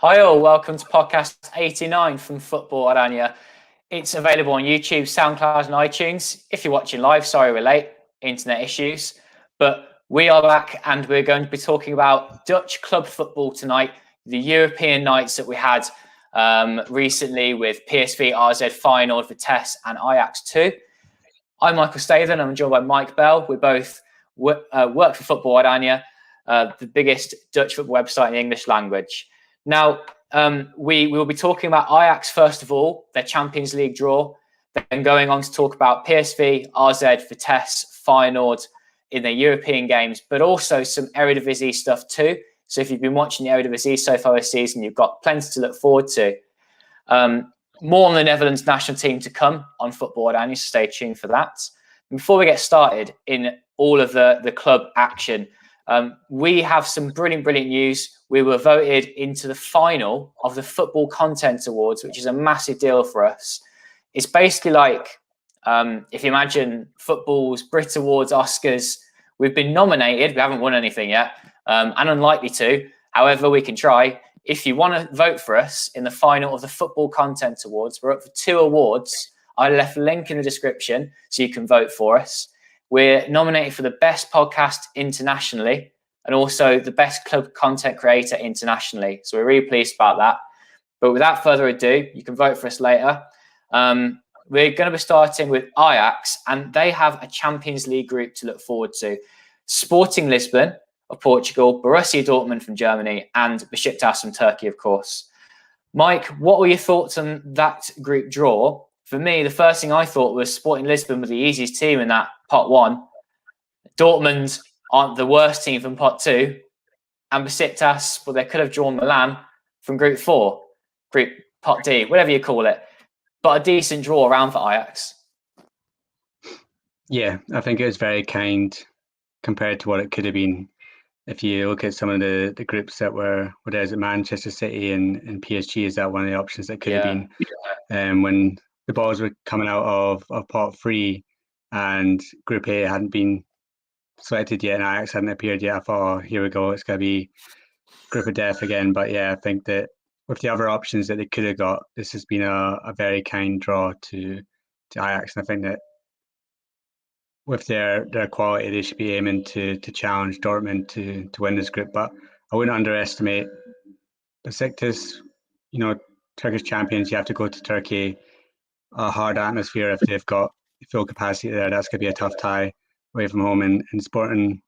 Hi all, welcome to podcast 89 from Football-Oranje. It's available on YouTube, SoundCloud and iTunes. If you're watching live, sorry we're late, internet issues. But we are back and we're going to be talking about Dutch club football tonight, the European nights that we had recently with PSV, RZ, Feyenoord, Vitesse and AJAX 2. I'm Michael Statham, I'm joined by Mike Bell. We both work for Football-Oranje, the biggest Dutch football website in the English language. Now, we will be talking about Ajax first of all, their Champions League draw, then going on to talk about PSV, RZ, Vitesse, Feyenoord in their European games, but also some Eredivisie stuff too. So if you've been watching the Eredivisie so far this season, you've got plenty to look forward to. More on the Netherlands national team to come on Football-Oranje, so stay tuned for that. And before we get started in all of the club action, we have some brilliant news. We were voted into the final of the Football Content Awards, which is a massive deal for us. It's basically like, if you imagine football's Brit Awards, Oscars, we've been nominated. We haven't won anything yet, and unlikely to. However, we can try. If you want to vote for us in the final of the Football Content Awards, we're up for 2 awards. I left a link in the description so you can vote for us. We're nominated for the best podcast internationally and also the best club content creator internationally. So we're really pleased about that. But without further ado, you can vote for us later. We're going to be starting with Ajax, and they have a Champions League group to look forward to. Sporting Lisbon of Portugal, Borussia Dortmund from Germany, and Besiktas from Turkey, of course. Mike, what were your thoughts on that group draw? For me, the first thing I thought was Sporting Lisbon were the easiest team in that pot 1. Dortmund aren't the worst team from pot 2. And Besiktas, well, they could have drawn Milan from group 4, group pot D, whatever you call it. But a decent draw around for Ajax. Yeah, I think it was very kind compared to what it could have been. If you look at some of the groups that were there's Manchester City and PSG, is that one of the options that could have been when the balls were coming out of pot 3 and Group A hadn't been selected yet and Ajax hadn't appeared yet. I thought, oh, here we go, it's going to be group of death again. But yeah, I think that with the other options that they could have got, this has been a very kind draw to Ajax. And I think that with their quality, they should be aiming to challenge Dortmund to win this group. But I wouldn't underestimate Besiktas. You know, Turkish champions, you have to go to Turkey. A hard atmosphere if they've got full capacity there. That's going to be a tough tie away from home. And Sporting,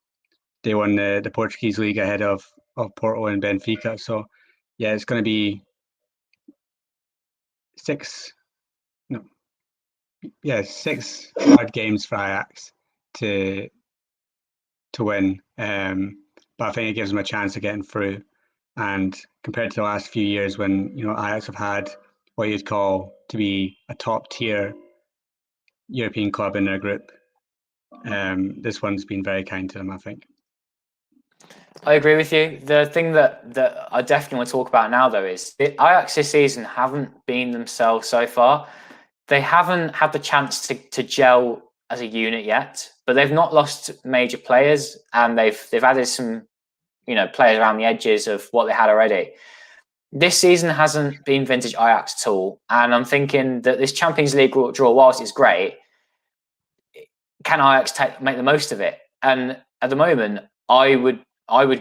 they won the Portuguese league ahead of Porto and Benfica. So yeah, it's going to be 6 hard games for Ajax to win. But I think it gives them a chance of getting through. And compared to the last few years when, you know, Ajax have had what you'd call to be a top tier European club in their group, this one's been very kind to them, I think. I agree with you. The thing that I definitely want to talk about now, though, is the Ajax this season haven't been themselves so far. They haven't had the chance to gel as a unit yet, but they've not lost major players, and they've added some, you know, players around the edges of what they had already. This season hasn't been vintage Ajax at all, and I'm thinking that this Champions League draw, whilst it's great, can Ajax make the most of it? And at the moment, I would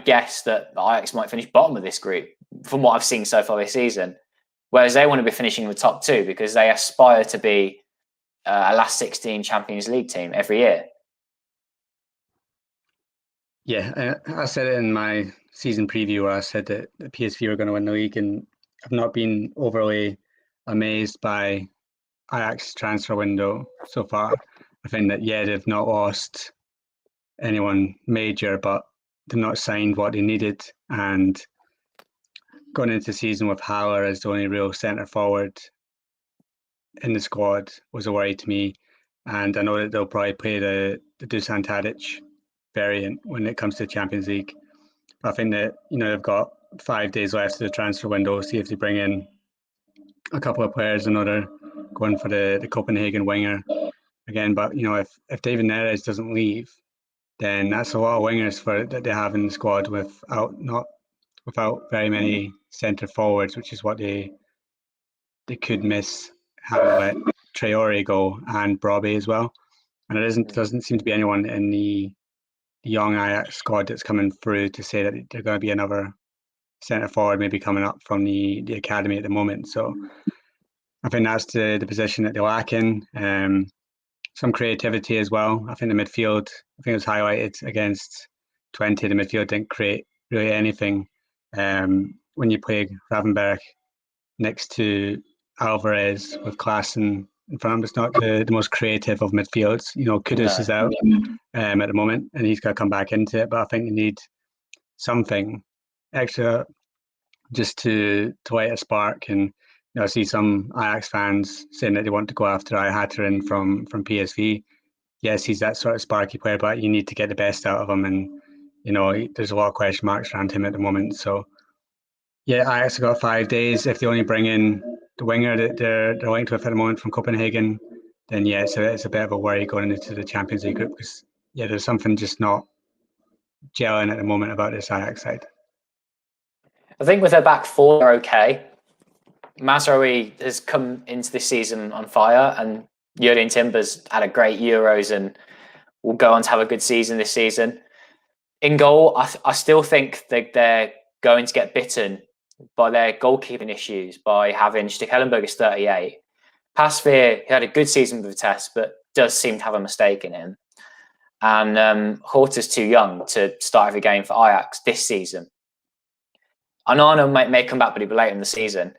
guess that Ajax might finish bottom of this group from what I've seen so far this season, whereas they want to be finishing in the top 2 because they aspire to be a last 16 Champions League team every year. Yeah, I said it in my season preview where I said that the PSV were going to win the league, and I've not been overly amazed by Ajax transfer window so far. I think that, yeah, they've not lost anyone major, but they've not signed what they needed. And going into the season with Haller as the only real centre forward in the squad was a worry to me. And I know that they'll probably play the Dusan Tadic variant when it comes to the Champions League. But I think that, you know, they've got 5 days left of the transfer window, see if they bring in a couple of players. I know they're going for the Copenhagen winger again, but, you know, if David Neres doesn't leave, then that's a lot of wingers that they have in the squad without not without very many centre forwards, which is what they could miss, having let Traore go and Brobbey as well. And it doesn't seem to be anyone in the young Ajax squad that's coming through to say that they're going to be another centre forward maybe coming up from the academy at the moment. So I think that's the position that they lack in. Some creativity as well. I think the midfield, I think it was highlighted against 20, the midfield didn't create really anything. When you play Gravenberch next to Alvarez with Klaassen in front of him, it's not the most creative of midfields. Kudus is out at the moment, and he's got to come back into it. But I think you need something extra just to light a spark. And I see some Ajax fans saying that they want to go after Hatteren from PSV. Yes, he's that sort of sparky player, but you need to get the best out of him. And there's a lot of question marks around him at the moment. So yeah, Ajax have got 5 days. If they only bring in the winger that they're linked with at the moment from Copenhagen, then yeah, it's a bit of a worry going into the Champions League group, because yeah, there's something just not gelling at the moment about this Ajax side. I think with their back four, they're okay. Mazraoui has come into this season on fire, and Jurrien Timber's had a great Euros and will go on to have a good season this season. In goal, I still think they're going to get bitten by their goalkeeping issues by having Stekelenburg is 38. Pasveer, he had a good season with Vitesse, but does seem to have a mistake in him. And Horta's too young to start every game for Ajax this season. Onana may come back, but he'll be late in the season.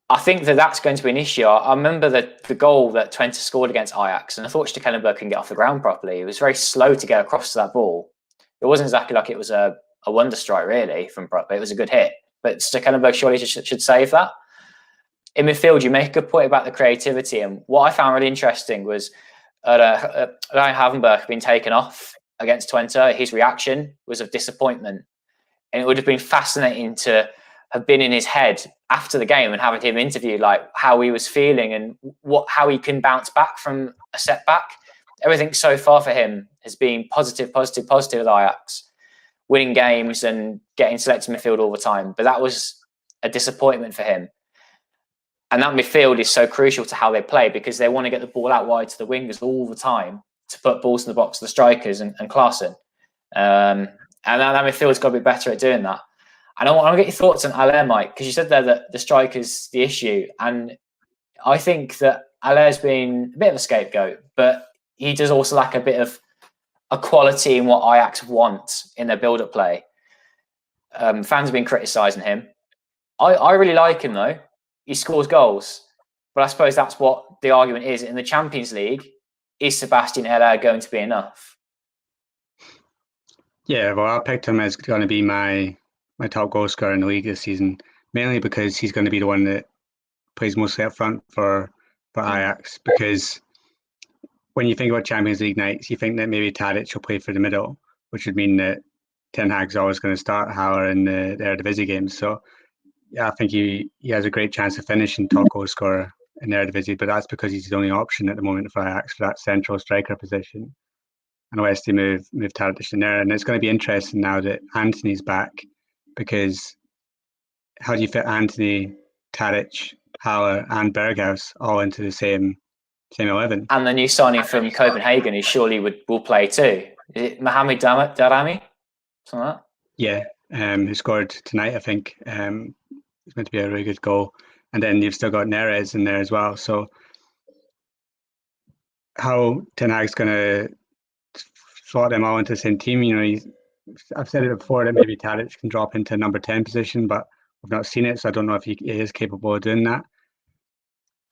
I think that's going to be an issue. I remember the goal that Twente scored against Ajax, and I thought Stekelenburg couldn't get off the ground properly. He was very slow to get across to that ball. It wasn't exactly like it was a wonder strike, really, from Brobbey. It was a good hit. But Stekelenburg surely should save that. In midfield, you make a good point about the creativity. And what I found really interesting was Ryan Havenberg being taken off against Twente. His reaction was of disappointment. And it would have been fascinating to have been in his head after the game and having him interview like how he was feeling and how he can bounce back from a setback. Everything so far for him has been positive with Ajax, winning games and getting selected midfield all the time. But that was a disappointment for him. And that midfield is so crucial to how they play, because they want to get the ball out wide to the wingers all the time to put balls in the box to the strikers and Klaassen. And that midfield's got to be better at doing that. And I want to get your thoughts on Haller, Mike, because you said there that the striker's the issue. And I think that Haller's been a bit of a scapegoat, but he does also lack a bit of a quality in what Ajax want in their build-up play. Fans have been criticising him. I really like him, though. He scores goals. But I suppose that's what the argument is. In the Champions League, is Sebastian Haller going to be enough? Yeah, well, I picked him as going to be my top goal scorer in the league this season, mainly because he's going to be the one that plays mostly up front for Ajax. Because when you think about Champions League nights, you think that maybe Tadic will play for the middle, which would mean that Ten Hag's always going to start Haller in the Eredivisie games. So yeah, I think he has a great chance of finishing top goal scorer in the Eredivisie, but that's because he's the only option at the moment for Ajax for that central striker position, unless they move Tadic in there. And it's going to be interesting now that Antony's back, because how do you fit Antony, Tadic, Haller and Berghuis all into the same 11? And the new signing from Copenhagen, who surely will play too. Is it Mohamed Darami? Something like that? Yeah, who scored tonight, I think. It's meant to be a really good goal. And then you've still got Neres in there as well. So how Ten Hag's going to slot them all into the same team, I've said it before that maybe Tadic can drop into number 10 position, but I've not seen it, so I don't know if he is capable of doing that.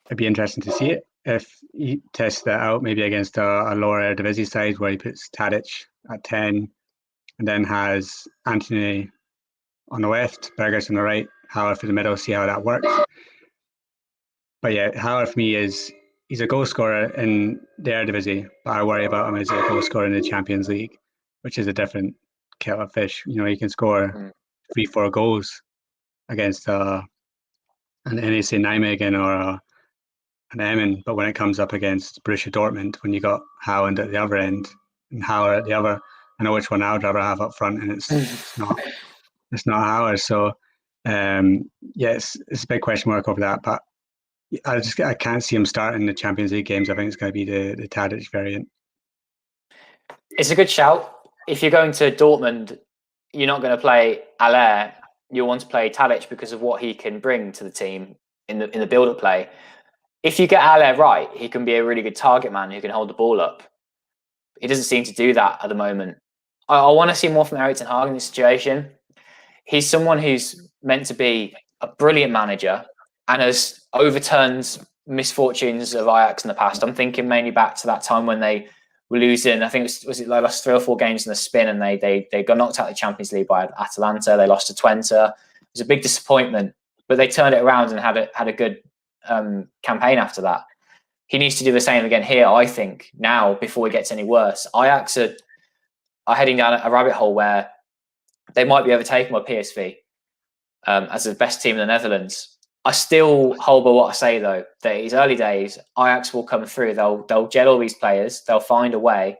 It'd be interesting to see it if he tests that out, maybe against a lower Eredivisie side where he puts Tadic at 10 and then has Antony on the left, Berghuis on the right, Haller for the middle, see how that works. But yeah, Haller for me he's a goal scorer in the Eredivisie, but I worry about him as a goal scorer in the Champions League, which is a different kettle of fish. He can score 3-4 goals against an NAC Nijmegen or an Emmen, but when it comes up against Borussia Dortmund, when you got Haaland at the other end and Haller at the other, I know which one I would rather have up front, and it's not. it's not ours. So it's a big question mark over that. But I can't see him starting the Champions League games. I think it's going to be the Tadic variant. It's a good shout. If you're going to Dortmund, you're not going to play Haller. You'll want to play Tadic because of what he can bring to the team in the build-up play. If you get Haller right, he can be a really good target man who can hold the ball up. He doesn't seem to do that at the moment. I want to see more from Erik ten Hag in this situation. He's someone who's meant to be a brilliant manager and has overturned misfortunes of Ajax in the past. I'm thinking mainly back to that time when they were losing. I think they lost 3 or 4 games in the spin, and they got knocked out of the Champions League by Atalanta. They lost to Twente. It was a big disappointment, but they turned it around and had a good campaign after that. He needs to do the same again here, I think, now before it gets any worse. Ajax are heading down a rabbit hole where they might be overtaken by PSV as the best team in the Netherlands. I still hold by what I say, though, that it's early days. Ajax will come through. They'll gel all these players. They'll find a way.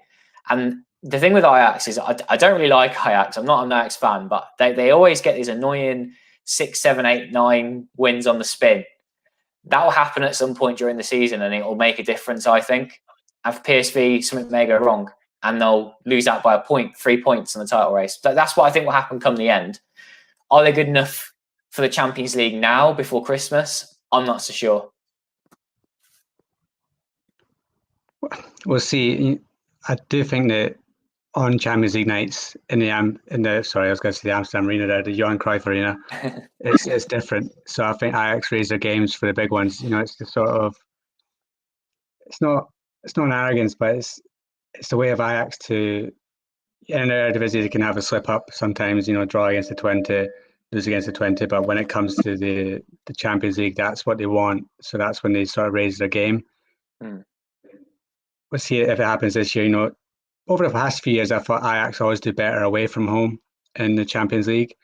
And the thing with Ajax is I don't really like Ajax. I'm not an Ajax fan, but they always get these annoying 6, 7, 8, 9 wins on the spin. That will happen at some point during the season, and it will make a difference, I think. And for PSV, something may go wrong, and they'll lose out by a point, 3 points in the title race. That's what I think will happen come the end. Are they good enough for the Champions League now before Christmas? I'm not so sure. We'll see. I do think that on Champions League nights in the Amsterdam Arena there, the Johan Cruyff Arena, it's different. So I think Ajax raise their games for the big ones. It's the sort of it's not an arrogance, but it's the way of Ajax to in the Eredivisie they can have a slip up sometimes. Draw against the Twente, lose against the Twente, but when it comes to the Champions League, that's what they want. So that's when they sort of raise their game. We'll see if it happens this year. Over the past few years, I thought Ajax always do better away from home in the Champions League.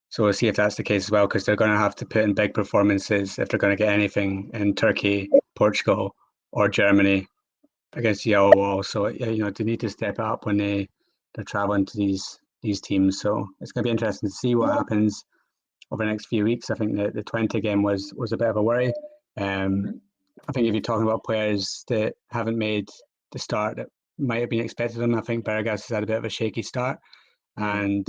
So we'll see if that's the case as well, because they're going to have to put in big performances if they're going to get anything in Turkey, Portugal, or Germany against the yellow wall. So they need to step up when they're traveling to these teams. So it's going to be interesting to see what happens over the next few weeks. I think the Twente game was a bit of a worry. I think if you're talking about players that haven't made the start that might have been expected of them, I think Bergas has had a bit of a shaky start, and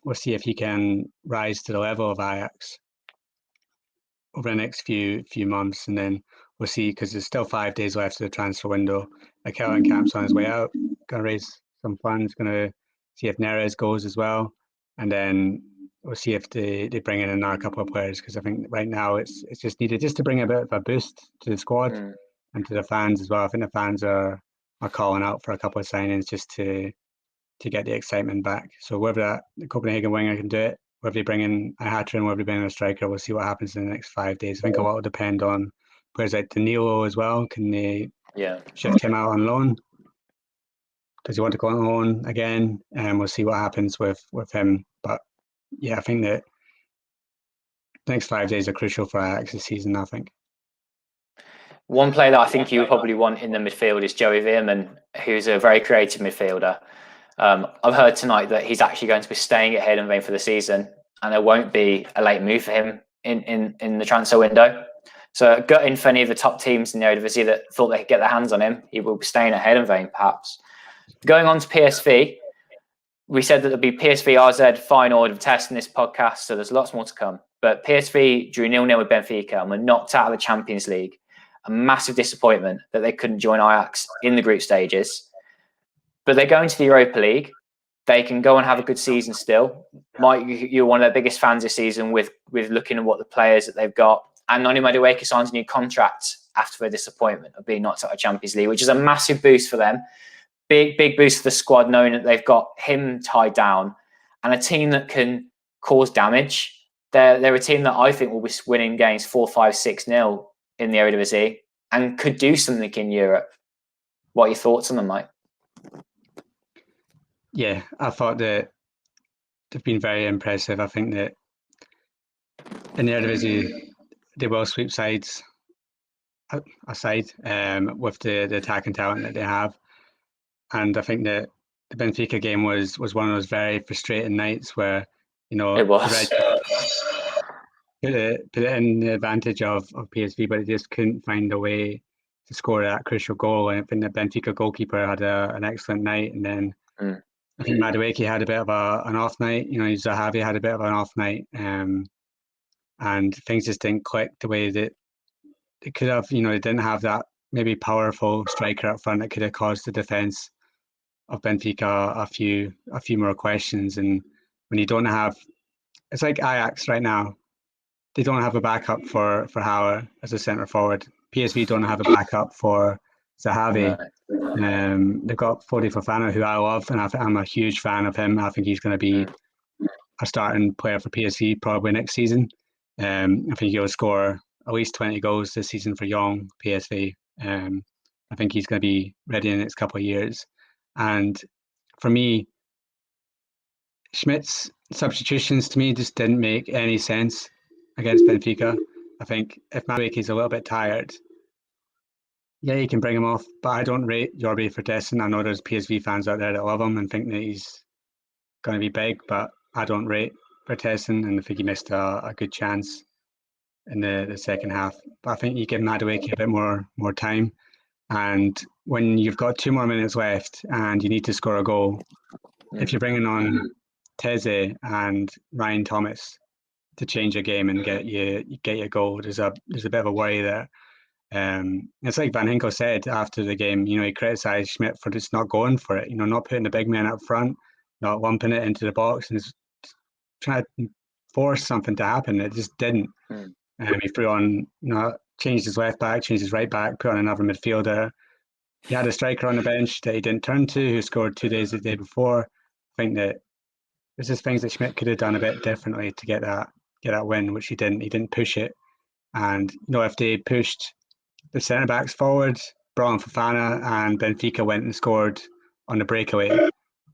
we'll see if he can rise to the level of Ajax over the next few months, and then we'll see, because there's still 5 days left of the transfer window. Kellen Camp's on his way out, going to raise some funds, going to see if Neres goes as well, and then we'll see if they bring in another couple of players, because I think right now it's just needed just to bring a bit of a boost to the squad and to the fans as well. I think the fans are calling out for a couple of signings just to get the excitement back. So whether the Copenhagen winger can do it, whether they bring in a hat-trick and whether they bring in a striker, we'll see what happens in the next 5 days. I think a lot will depend on players like Danilo as well. Can they shift him out on loan? Does he want to go on loan again? And we'll see what happens with him. But yeah, I think that the next 5 days are crucial for Ajax this season, I think. One player that I think you would probably want in the midfield is Joey Veerman, who's a very creative midfielder. I've heard tonight that he's actually going to be staying at Heerenveen for the season, and there won't be a late move for him in the transfer window. So gutting for any of the top teams in the Eredivisie that thought they could get their hands on him, he will be staying at Heerenveen perhaps. Going on to PSV, we said that there'll be PSV, AZ, Feyenoord, Vitesse in this podcast, so there's lots more to come. But PSV drew 0-0 with Benfica and were knocked out of the Champions League. A massive disappointment that they couldn't join Ajax in the group stages. But they're going to the Europa League. They can go and have a good season still. Mike, you're one of their biggest fans this season with looking at what the players that they've got. And Noni Madueke signs a new contract after their disappointment of being knocked out of Champions League, which is a massive boost for them. Big boost for the squad, knowing that they've got him tied down and a team that can cause damage. They're a team that I think will be winning games 4-5, 6-0 in the Eredivisie and could do something in Europe. What are your thoughts on them, Mike? Yeah, I thought that they've been very impressive. I think that in the Eredivisie, they will sweep sides aside with the attacking talent that they have. And I think that the Benfica game was one of those very frustrating nights where It was. Put it in the advantage of PSV, but it just couldn't find a way to score that crucial goal. And I think the Benfica goalkeeper had an excellent night, and then I think Madueke had a bit of an off night. Zahavi had a bit of an off night, and things just didn't click the way that it could have. They didn't have that maybe powerful striker up front that could have caused the defence of Benfica a few more questions. And when you don't have, it's like Ajax right now. They don't have a backup for Hauer as a centre forward. PSV don't have a backup for Zahavi. No. They've got Fode Fofana, who I love, and I'm a huge fan of him. I think he's going to be a starting player for PSV probably next season. I think he'll score at least 20 goals this season for young PSV. I think he's going to be ready in the next couple of years. And for me, Schmidt's substitutions to me just didn't make any sense against Benfica. I think if Madueke's a little bit tired, yeah, you can bring him off, but I don't rate Jorge Vertessen. I know there's PSV fans out there that love him and think that he's going to be big, but I don't rate Vertessen, and I think he missed a good chance in the second half. But I think you give Madueke a bit more time, and when you've got 2 more minutes left and you need to score a goal, if you're bringing on Teze and Ryan Thomas to change a game and get you a goal, there's a bit of a worry there. It's like Van Hinkel said after the game. He criticised Schmidt for just not going for it. Not putting the big man up front, not lumping it into the box, and just trying to force something to happen. It just didn't. He threw on, changed his left back, changed his right back, put on another midfielder. He had a striker on the bench that he didn't turn to, who scored 2 days the day before. I think that there's just things that Schmidt could have done a bit differently to get that win, which he didn't. He didn't push it. And if they pushed the centre backs forward, Braun Fofana and Benfica went and scored on the breakaway,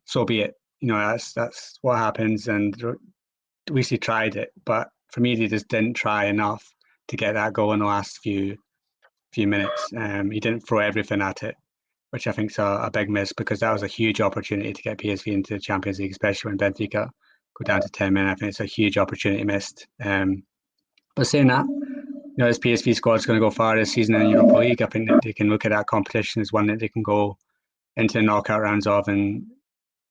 so be it. That's what happens, and at least he tried it. But for me, they just didn't try enough to get that goal in the last few minutes. He didn't throw everything at it, which I think is a big miss, because that was a huge opportunity to get PSV into the Champions League, especially when Benfica go down to 10 men. I think it's a huge opportunity missed. But saying that, this PSV squad is going to go far this season in the Europa League. I think that they can look at that competition as one that they can go into the knockout rounds of, and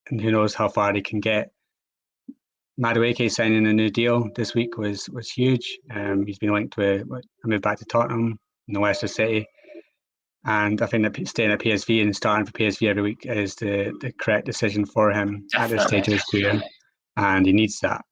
who knows how far they can get. Madueke signing a new deal this week was huge. He's been linked to a move back to Tottenham in the Leicester City. And I think that staying at PSV and starting for PSV every week is the correct decision for him at this stage of his career. And he needs that.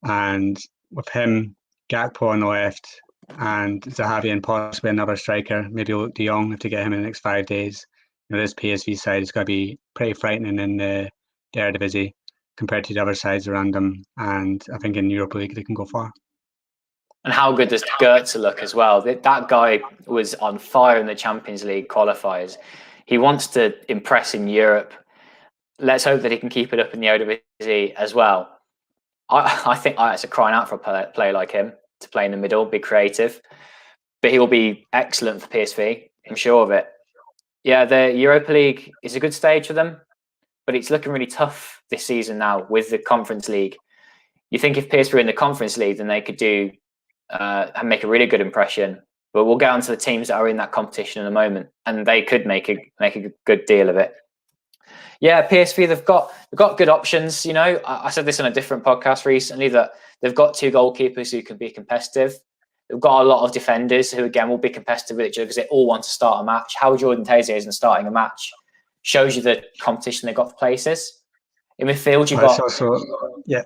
And with him, Gakpo on the left, and Zahavi and possibly another striker, maybe Luke de Jong if they get him in the next 5 days, this PSV side is going to be pretty frightening in the Eredivisie compared to the other sides around them. And I think in Europa League they can go far. And how good does Goetze look as well? That guy was on fire in the Champions League qualifiers. He wants to impress in Europe. Let's hope that he can keep it up in the Eredivisie as well. I think it's a crying out for a player like him to play in the middle, be creative. But he will be excellent for PSV, I'm sure of it. Yeah, the Europa League is a good stage for them, but it's looking really tough this season now with the Conference League. You think if PSV were in the Conference League, then they could make a really good impression. But we'll get on to the teams that are in that competition in a moment, and they could make a good deal of it. Yeah, PSV, they've got good options. I said this on a different podcast recently, that they've got 2 goalkeepers who can be competitive. They've got a lot of defenders who, again, will be competitive with each other because they all want to start a match. How Jordan Teze isn't starting a match shows you the competition they've got for places. In midfield, you've got... also, yeah,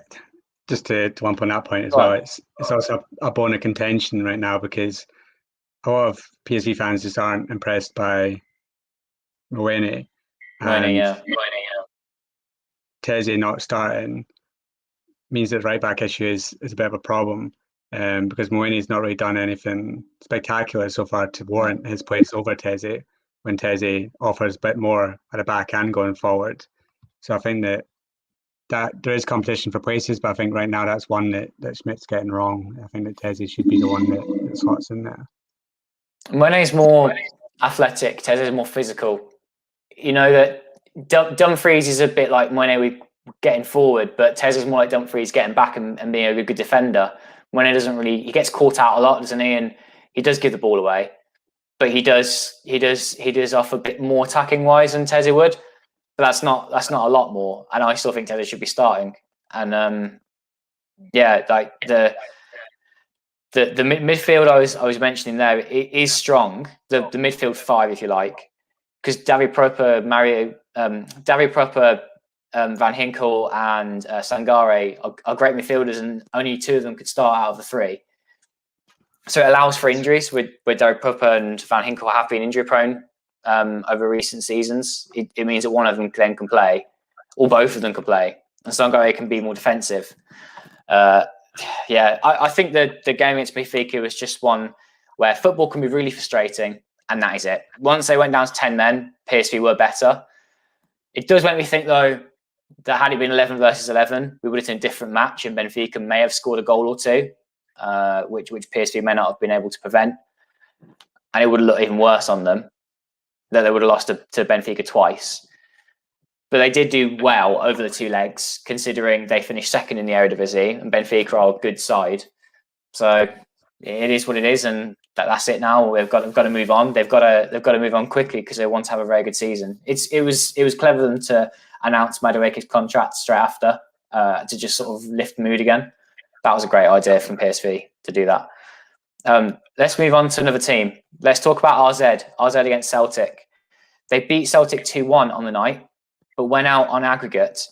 just to lump on that point as well, it's also a bone of contention right now, because a lot of PSV fans just aren't impressed by Mwene. Yeah. Teze not starting means that right back issue is a bit of a problem, because Mwene's not really done anything spectacular so far to warrant his place over Teze, when Teze offers a bit more at the back and going forward. So I think that there is competition for places, but I think right now that's one that Schmidt's getting wrong. I think that Teze should be the one that slots in there. Mwene's more athletic, Teze's more physical. That Dumfries is a bit like Mwene getting forward, but Tez is more like Dumfries getting back and being a good defender. When he doesn't really, he gets caught out a lot, doesn't he? And he does give the ball away, but he does offer a bit more attacking wise than Teze would. But that's not a lot more. And I still think Teze should be starting. And like the midfield I was mentioning there, it is strong. The midfield five, if you like, because David Proper, Van Hinkel, and Sangare are great midfielders, and only two of them could start out of the three. So it allows for injuries with David Proper and Van Hinkel have been injury prone over recent seasons. It means that one of them then can play, or both of them can play, and Sangare can be more defensive. I think that the game against Benfica was just one where football can be really frustrating, and that is it. Once they went down to 10 men, PSV were better. It does make me think, though, that had it been 11 versus 11, we would have seen a different match, and Benfica may have scored a goal or two, which PSV may not have been able to prevent. And it would have looked even worse on them, that they would have lost to Benfica twice. But they did do well over the two legs, considering they finished second in the Eredivisie, and Benfica are a good side. So it is what it is, and that's it now. They've got to move on. They've got to move on quickly because they want to have a very good season. It was clever of them to announce Madueke's contract straight after to just sort of lift the mood again. That was a great idea from PSV to do that. Let's move on to another team. Let's talk about RZ. RZ against Celtic. They beat Celtic 2-1 on the night, but went out on aggregate.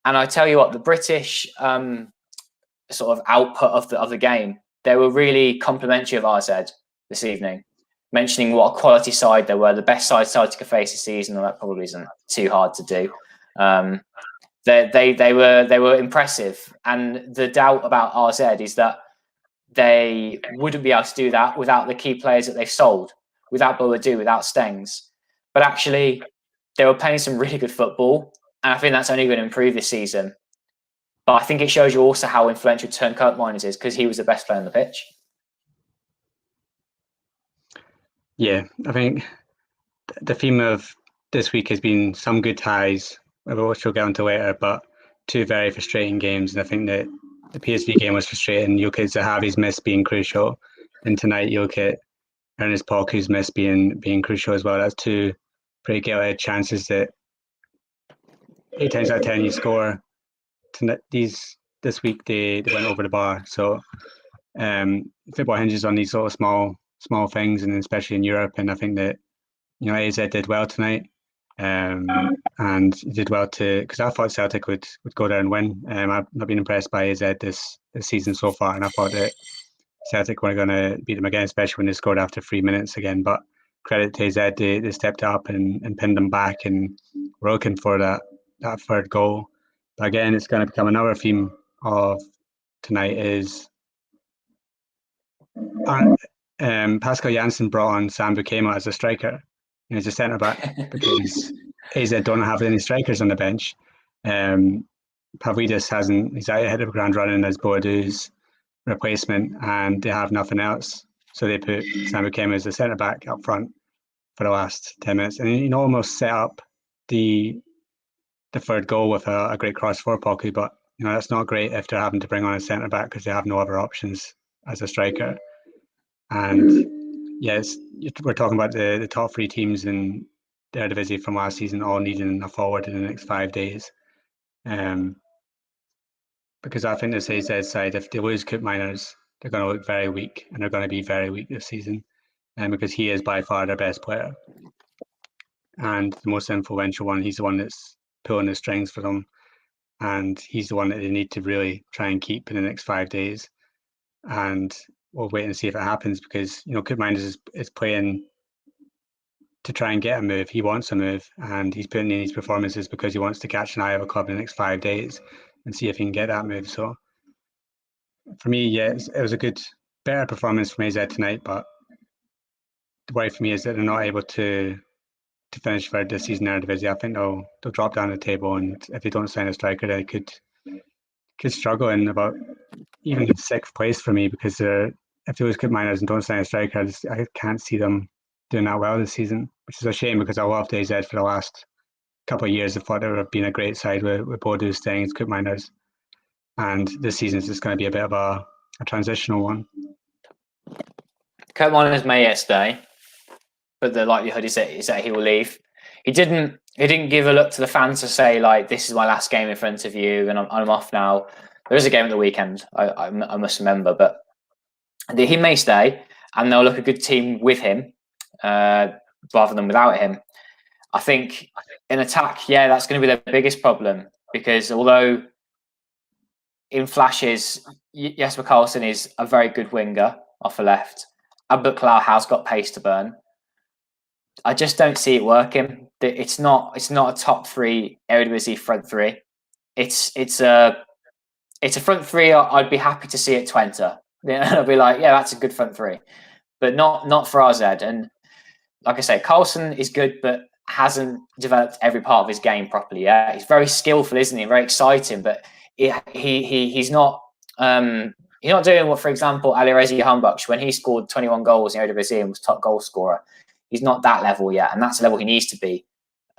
And I tell you what, the British sort of output of the game, they were really complimentary of RZ this evening, mentioning what a quality side they were, the best side Celtic have faced this season, and that probably isn't too hard to do. They were impressive, and the doubt about RZ is that they wouldn't be able to do that without the key players that they've sold, without Boadu, without Stengs. But actually, they were playing some really good football, and I think that's only going to improve this season. But I think it shows you also how influential Turncoat Miners is, because he was the best player on the pitch. Yeah, I think the theme of this week has been some good ties, which we'll get onto later, but two very frustrating games. And I think that the PSV game was frustrating. You look at Zahavi's miss being crucial, and tonight you look at Ernest Poku's miss being crucial as well. That's two pretty get chances that 8 times out of 10 you score. This week they went over the bar. So football hinges on these sort of small things, and especially in Europe. And I think that AZ did well tonight, and did well because I thought Celtic would go there and win. I've not been impressed by AZ this season so far, and I thought that Celtic were going to beat them again, especially when they scored after 3 minutes again. But credit to AZ, they stepped up and pinned them back, and we're looking for that third goal. But again, it's going to become another theme of tonight is Pascal Janssen brought on Sam Bukema as a striker, as a centre back, because AZ don't have any strikers on the bench. Pavlidis he's out ahead of ground running as Boadou's replacement, and they have nothing else. So they put Sam Bukema as a centre back up front for the last 10 minutes, and almost set up the third goal with a great cross for Poku. But that's not great if they're having to bring on a centre back because they have no other options as a striker. And yes, we're talking about the top three teams in the Eredivisie from last season all needing a forward in the next 5 days. Because I think this AZ side, if they lose Coop Miners, they're going to look very weak, and they're going to be very weak this season, because he is by far their best player and the most influential one. He's the one that's pulling the strings for them, and he's the one that they need to really try and keep in the next 5 days. And we'll wait and see if it happens, because Coop Miners is playing to try and get a move. He wants a move, and he's putting in these performances because he wants to catch an eye of a club in the next 5 days and see if he can get that move. So for me, it was a better performance from AZ tonight, but the worry for me is that they're not able to finish third this season in Eredivisie. I think they'll drop down the table, and if they don't sign a striker, they could struggle in about even 6th place for me, because if they lose Coop Miners and don't sign a striker, I can't see them doing that well this season, which is a shame, because I loved AZ for the last couple of years, I thought they would have been a great side with Bodo, Stengs, Koopmeiners. And this season is just going to be a bit of a transitional one. Koopmeiners may yet stay, but the likelihood is that he will leave. He didn't give a look to the fans to say, like, this is my last game in front of you and I'm off now. There is a game at the weekend, I must remember, but he may stay and they'll look a good team with him rather than without him. I think in attack, that's going to be their biggest problem, because although in flashes, Jesper Karlsson is a very good winger off the left, Albert Clough has got pace to burn. I just don't see it working. It's not a top three Eredivisie front three. It's a front three I'd be happy to see at Twente. I'd be like, that's a good front three, but not for RZ. And like I say, Karlsson is good, but hasn't developed every part of his game properly yet. He's very skillful, isn't he? Very exciting, but he's not doing what, for example, Alireza Jahanbakhsh, when he scored 21 goals in Eredivisie and was top goal scorer. He's not that level yet, and that's the level he needs to be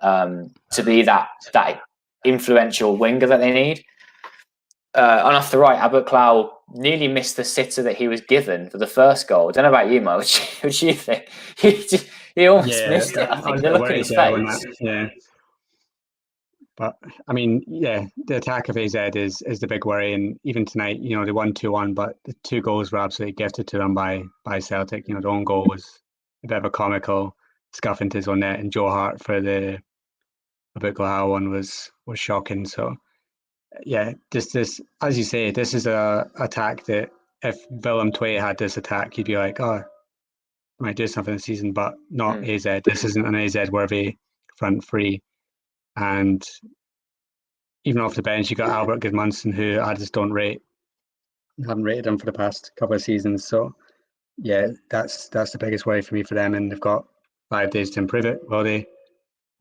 that influential winger that they need. And off the right, Albert Clough nearly missed the sitter that he was given for the first goal. I don't know about you, Mo. What do you think? He almost missed it. I think the look at his face. But I mean, the attack of AZ is the big worry, and even tonight, they won 2-1, but the 2 goals were absolutely gifted to them by Celtic. The own goal was a bit of a comical scuff into his own net, and Joe Hart for the Albert Clough one was shocking. So this, as you say, this is a attack that if Willem II had this attack, you'd be like, oh, might do something this season, but not AZ. This isn't an AZ worthy front three. And even off the bench, you got Albert Gudmundsson, who I just don't rate. Haven't rated him for the past couple of seasons. So that's the biggest worry for me for them. And they've got 5 days to improve it. Will they?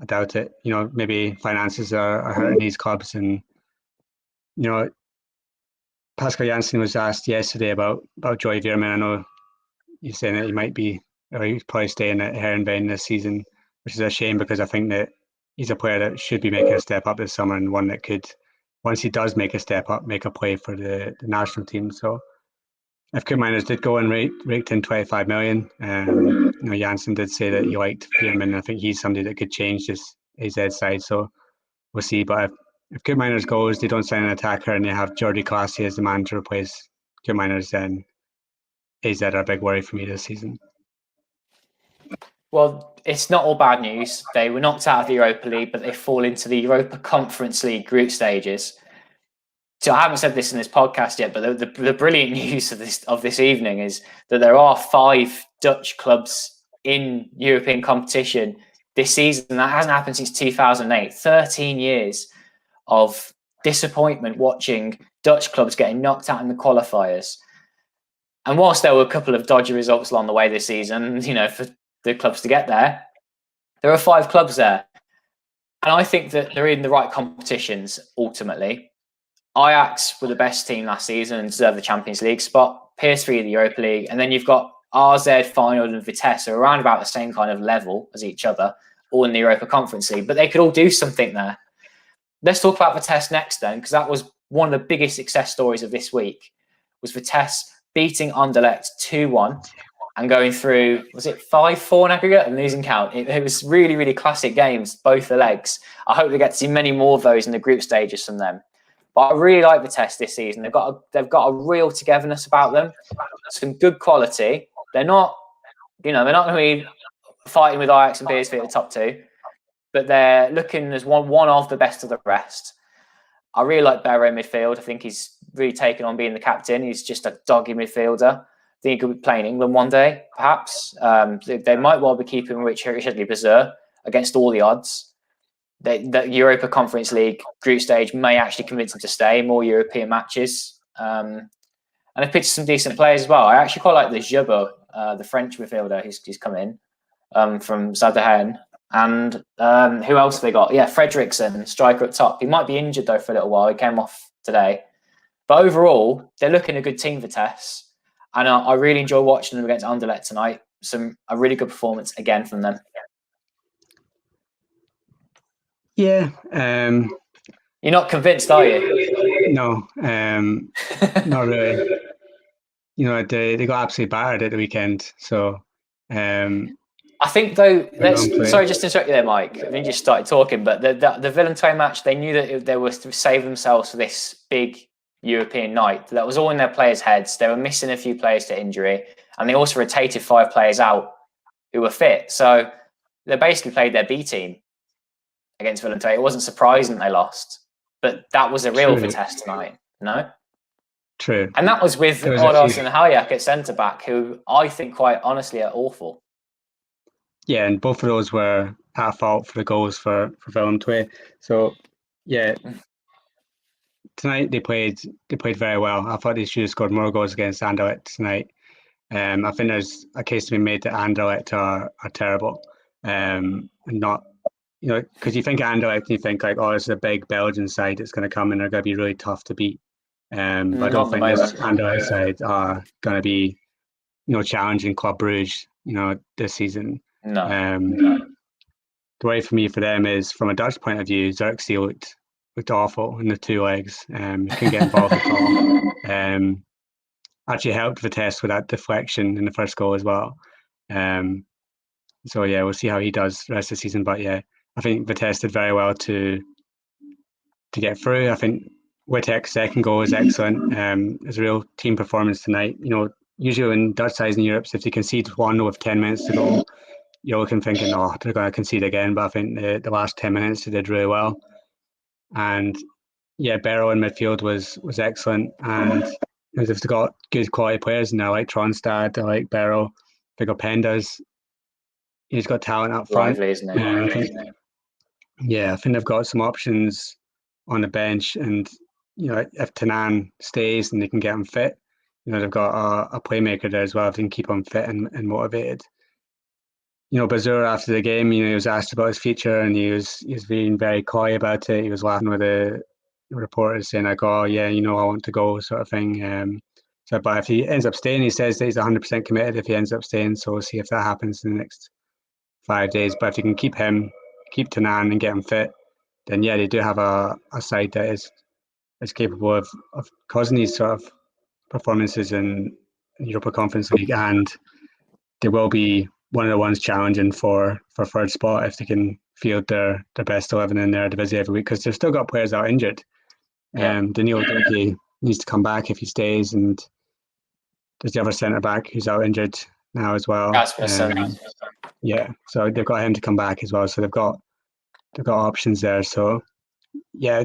I doubt it. Maybe finances are hurting these clubs, and Pascal Janssen was asked yesterday about Joy Veerman. I know you're saying that he might be, or he's probably staying at Heerenveen this season, which is a shame, because I think that he's a player that should be making a step up this summer, and one that could, once he does make a step up, make a play for the national team. So if Koopmeiners did go and raked in 25 million, Janssen did say that he liked Veerman. I think he's somebody that could change this AZ side. So we'll see. But if Koopmeiners goes, they don't sign an attacker, and they have Jordi Clasie as the man to replace Koopmeiners, then AZ are a big worry for me this season. Well, it's not all bad news. They were knocked out of the Europa League, but they fall into the Europa Conference League group stages. So I haven't said this in this podcast yet, but the brilliant news of this evening is that there are 5 Dutch clubs in European competition this season. That hasn't happened since 2008. 13 years of disappointment watching Dutch clubs getting knocked out in the qualifiers. And whilst there were a couple of dodgy results along the way this season, for the clubs to get there, there are 5 clubs there. And I think that they're in the right competitions ultimately. Ajax were the best team last season and deserved the Champions League spot. PSV the Europa League, and then you've got RZ, Feyenoord, and Vitesse are around about the same kind of level as each other, all in the Europa Conference League. But they could all do something there. Let's talk about Vitesse next, then, because that was one of the biggest success stories of this week. Was Vitesse beating Anderlecht 2-1 and going through, was it 5-4 in aggregate? I'm losing count. It was really, really classic games, both the legs. I hope we get to see many more of those in the group stages from them. But I really like Vitesse this season. They've got a real togetherness about them, some good quality. They're not going to be fighting with Ajax and PSV at the top 2, but they're looking as one of the best of the rest. I really like Berra in midfield. I think he's really taken on being the captain. He's just a doggy midfielder. I think he could be playing England one day, perhaps. They might well be keeping Richard Bizet against all the odds. The Europa Conference League group stage may actually convince him to stay, more European matches. And they've picked some decent players as well. I actually quite like the Jubbo, the French midfielder who's come in from Saint-Étienne. And who else have they got? Yeah, Fredriksson, striker up top. He might be injured, though, for a little while. He came off today. But overall, they're looking a good team, Vitesse. And I really enjoy watching them against Anderlecht tonight. A really good performance again from them. Yeah. You're not convinced, are you? No, not really. You know, they got absolutely battered at the weekend. So, I think though, sorry, play. just to interrupt you there, Mike. I think you just started talking, but the Villentone match, they knew that they were to save themselves for this big European night. That was all in their players' heads. They were missing a few players to injury, and they also rotated 5 players out who were fit. So they basically played their B team against Villentone. It wasn't surprising they lost, but that was a real Vitesse tonight, no? True. And that was with Oros and AJAX at centre back, who I think, quite honestly, are awful. Yeah, and both of those were at fault for the goals for Villentone. So, yeah, tonight they played very well. I thought they should have scored more goals against Anderlecht tonight. I think there's a case to be made that Anderlecht are terrible, and not, you know, because you think Anderlecht and you think like, oh, it's a big Belgian side that's going to come and they're going to be really tough to beat. But I don't think this Anderlecht side are going to be, you know, challenging Club Brugge, you know, this season. No. The way for me for them is, from a Dutch point of view, Xerxes looked awful in the 2 legs. He couldn't get involved at all. Actually helped Vitesse with that deflection in the first goal as well. So yeah, we'll see how he does the rest of the season. But yeah, I think Vitesse did very well to get through. I think Wittek's second goal was excellent. It's a real team performance tonight. You know, usually in Dutch sides in Europe, if they concede 1 with 10 minutes to go, you're looking thinking, oh, they're going to concede again. But I think the last 10 minutes they did really well. And yeah, Barrow in midfield was excellent. And they've got good quality players in there, like Tronstad, I like Barrow, they got Pendas. He's got talent up front. Lively, isn't it? Yeah, I think they've got some options on the bench, and you know, if Tanan stays and they can get him fit, you know, they've got a playmaker there as well if they can keep him fit and motivated. You know, Bazour after the game, you know, he was asked about his future and he was being very coy about it. He was laughing with the reporters saying like, "Oh yeah, you know, I want to go," sort of thing. So, but if he ends up staying, he says that he's 100% committed if he ends up staying. So we'll see if that happens in the next 5 days. But if you can keep Tanan and get him fit, then yeah, they do have a side that is capable of causing these sort of performances in Europa Conference League, and they will be one of the ones challenging for third spot if they can field their best 11 in their Eredivisie every week, because they've still got players out injured. Daniel Donkey needs to come back if he stays, and there's the other centre back who's out injured now as well. Yeah, so they've got him to come back as well. So they've got options there. So yeah,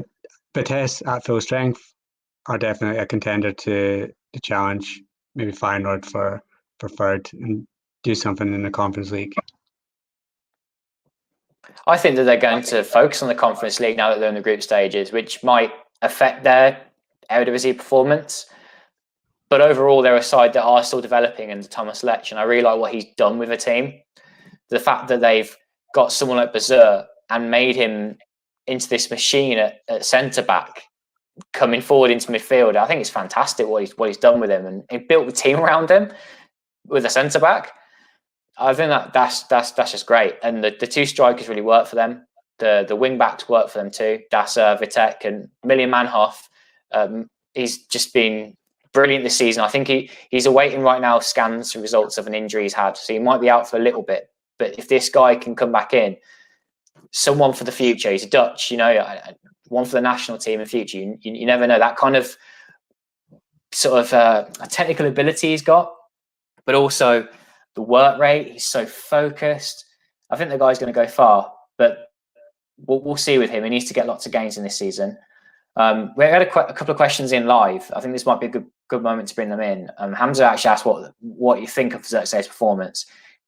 Vitesse at full strength are definitely a contender to challenge maybe Feyenoord for third and do something in the Conference League. I think that they're going to focus on the Conference League now that they're in the group stages, which might affect their Eredivisie performance. But overall, they're a side that are still developing under Thomas Lech, and I really like what he's done with the team. The fact that they've got someone like Bazour and made him into this machine at centre back, coming forward into midfield, I think it's fantastic what he's done with him, and he built the team around him with a centre back. I think that's just great, and the 2 strikers really work for them. The wing backs work for them too. Dasser, Vitek, and Million Manhoff. He's just been brilliant this season. I think he's awaiting right now scans and results of an injury he's had, so he might be out for a little bit. But if this guy can come back in, someone for the future. He's Dutch, you know, one for the national team in the future. You never know. That kind of sort of technical ability he's got, but also the work rate. He's so focused. I think the guy's going to go far, but we'll see with him. He needs to get lots of gains in this season. We had a couple of questions in live. I think this might be a good moment to bring them in. Hamza actually asked what you think of Xerxes' performance.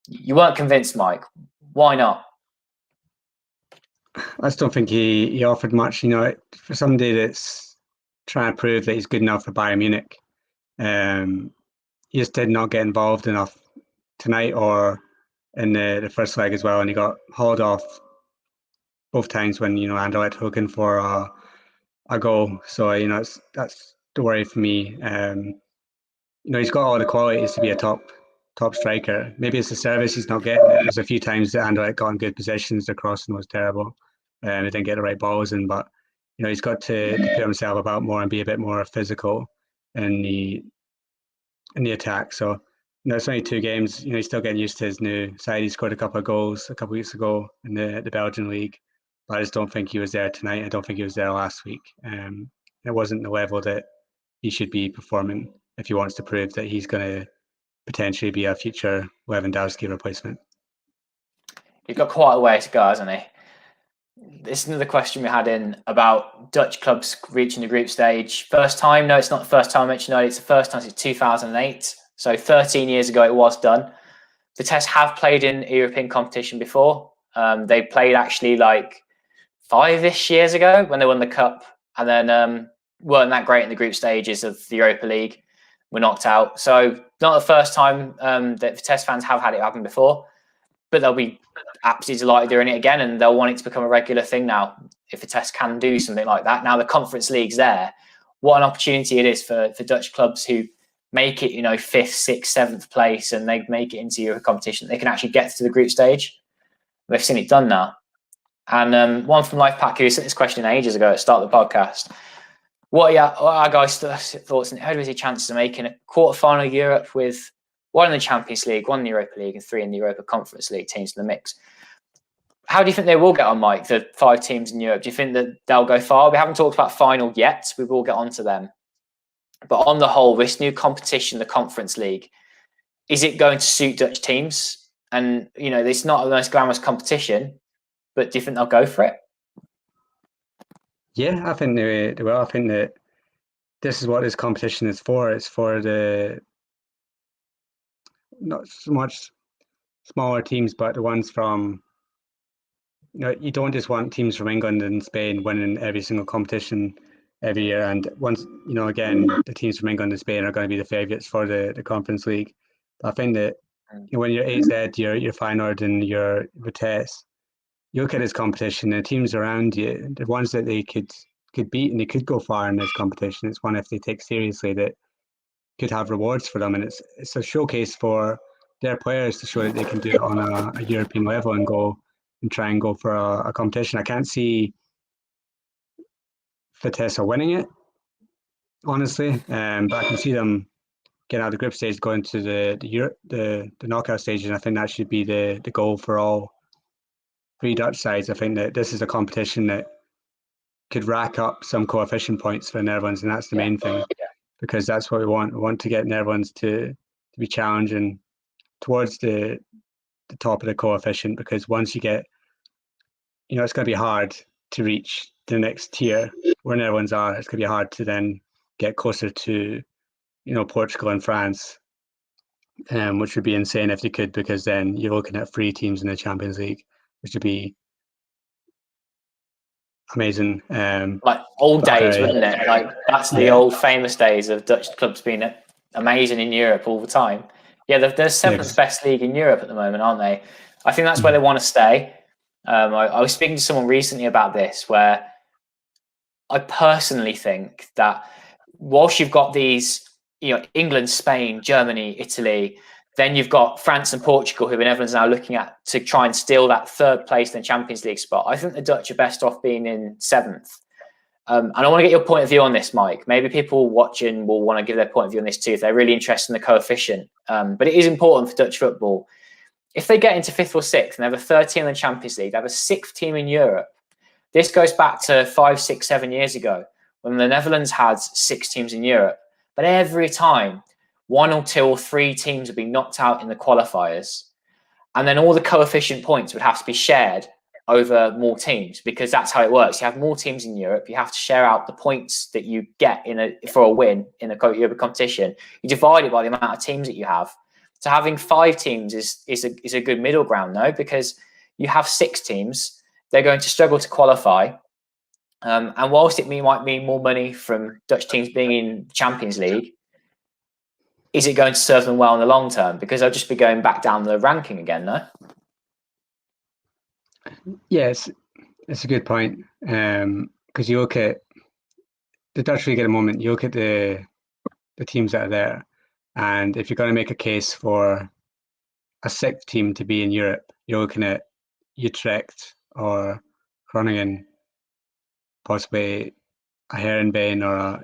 You weren't convinced, Mike. Why not? I just don't think he offered much. You know, for somebody that's trying to prove that he's good enough for Bayern Munich, he just did not get involved enough tonight or in the first leg as well, and he got hauled off both times when, you know, Anderlecht looking for a goal. So, you know, that's the worry for me. You know, he's got all the qualities to be a top striker. Maybe it's the service he's not getting. There's a few times that Anderlecht got in good positions. The crossing was terrible. He didn't get the right balls in, but he's got to put himself about more and be a bit more physical in the attack. So it's only 2 games. He's still getting used to his new side. He scored a couple of goals a couple of weeks ago in the Belgian league, but I just don't think he was there tonight. I don't think he was there last week. It wasn't the level that he should be performing if he wants to prove that he's going to potentially be a future Lewandowski replacement. He's got quite a way to go, hasn't he? This is another question we had in about Dutch clubs reaching the group stage. First time? No, it's not the first time I mentioned it. It's the first time since 2008. So 13 years ago it was done. Vitesse have played in European competition before. They played actually like 5-ish years ago when they won the cup, and then weren't that great in the group stages of the Europa League. Were knocked out. So not the first time that Vitesse fans have had it happen before, but they'll be absolutely delighted doing it again, and they'll want it to become a regular thing now if Vitesse can do something like that. Now the Conference League's there. What an opportunity it is for Dutch clubs who make it, 5th, 6th, 7th place, and they make it into Euro competition. They can actually get to the group stage. They've seen it done now. And one from Lifepack who sent this question ages ago at the start of the podcast. What are our guys' thoughts on Eredivisie chances of making a quarter-final Europe with 1 in the Champions League, 1 in the Europa League, and 3 in the Europa Conference League teams in the mix? How do you think they will get on, Mike, the 5 teams in Europe? Do you think that they'll go far? We haven't talked about final yet. We will get onto them. But on the whole, this new competition, the Conference League, is it going to suit Dutch teams? And, it's not the most glamorous competition, but do you think they'll go for it? Yeah, I think they will. I think that this is what this competition is for. It's for the not so much smaller teams, but the ones from, you don't just want teams from England and Spain winning every single competition every year. And once, again, the teams from England and Spain are going to be the favourites for the Conference League. But I think that when you're AZ, your Feyenoord and your Vitesse, you look at this competition, the teams around you, the ones that they could beat and they could go far in this competition. It's one, if they take seriously, that could have rewards for them, and it's a showcase for their players to show that they can do it on a European level and try and go for a competition. I can't see Vitesse winning it, honestly, but I can see them getting out of the group stage, going to the knockout stage, and I think that should be the goal for all 3 Dutch sides. I think that this is a competition that could rack up some coefficient points for the Netherlands, and that's the main thing, because that's what we want. We want to get Netherlands to be challenging towards the top of the coefficient, because once you get, it's going to be hard to reach the next tier where Netherlands are. It's going to be hard to then get closer to, Portugal and France, which would be insane if they could, because then you're looking at 3 teams in the Champions League, which would be amazing. Like old days, wouldn't it? Like that's the old famous days of Dutch clubs being amazing in Europe all the time. Yeah, they're the 7th best league in Europe at the moment, aren't they? I think that's where they want to stay. I was speaking to someone recently about this, where I personally think that whilst you've got these, England, Spain, Germany, Italy, then you've got France and Portugal, who everyone's now looking at to try and steal that 3rd place in the Champions League spot. I think the Dutch are best off being in 7th. And I want to get your point of view on this, Mike. Maybe people watching will want to give their point of view on this too, if they're really interested in the coefficient. But it is important for Dutch football. If they get into 5th or 6th and they have a 3rd team in the Champions League, they have a 6th team in Europe. This goes back to 5, 6, 7 years ago when the Netherlands had 6 teams in Europe. But every time, 1 or 2 or 3 teams would be knocked out in the qualifiers. And then all the coefficient points would have to be shared over more teams, because that's how it works. You have more teams in Europe. You have to share out the points that you get for a win in a European competition. You divide it by the amount of teams that you have. So having 5 teams is a good middle ground, though, because you have 6 teams. They're going to struggle to qualify. And whilst it might mean more money from Dutch teams being in Champions League, is it going to serve them well in the long term? Because they'll just be going back down the ranking again, no? Yes, it's a good point. Because you look at the Dutch League at the moment, you look at the teams that are there, and if you're going to make a case for a 6th team to be in Europe, you're looking at Utrecht or Groningen, possibly a Heerenveen or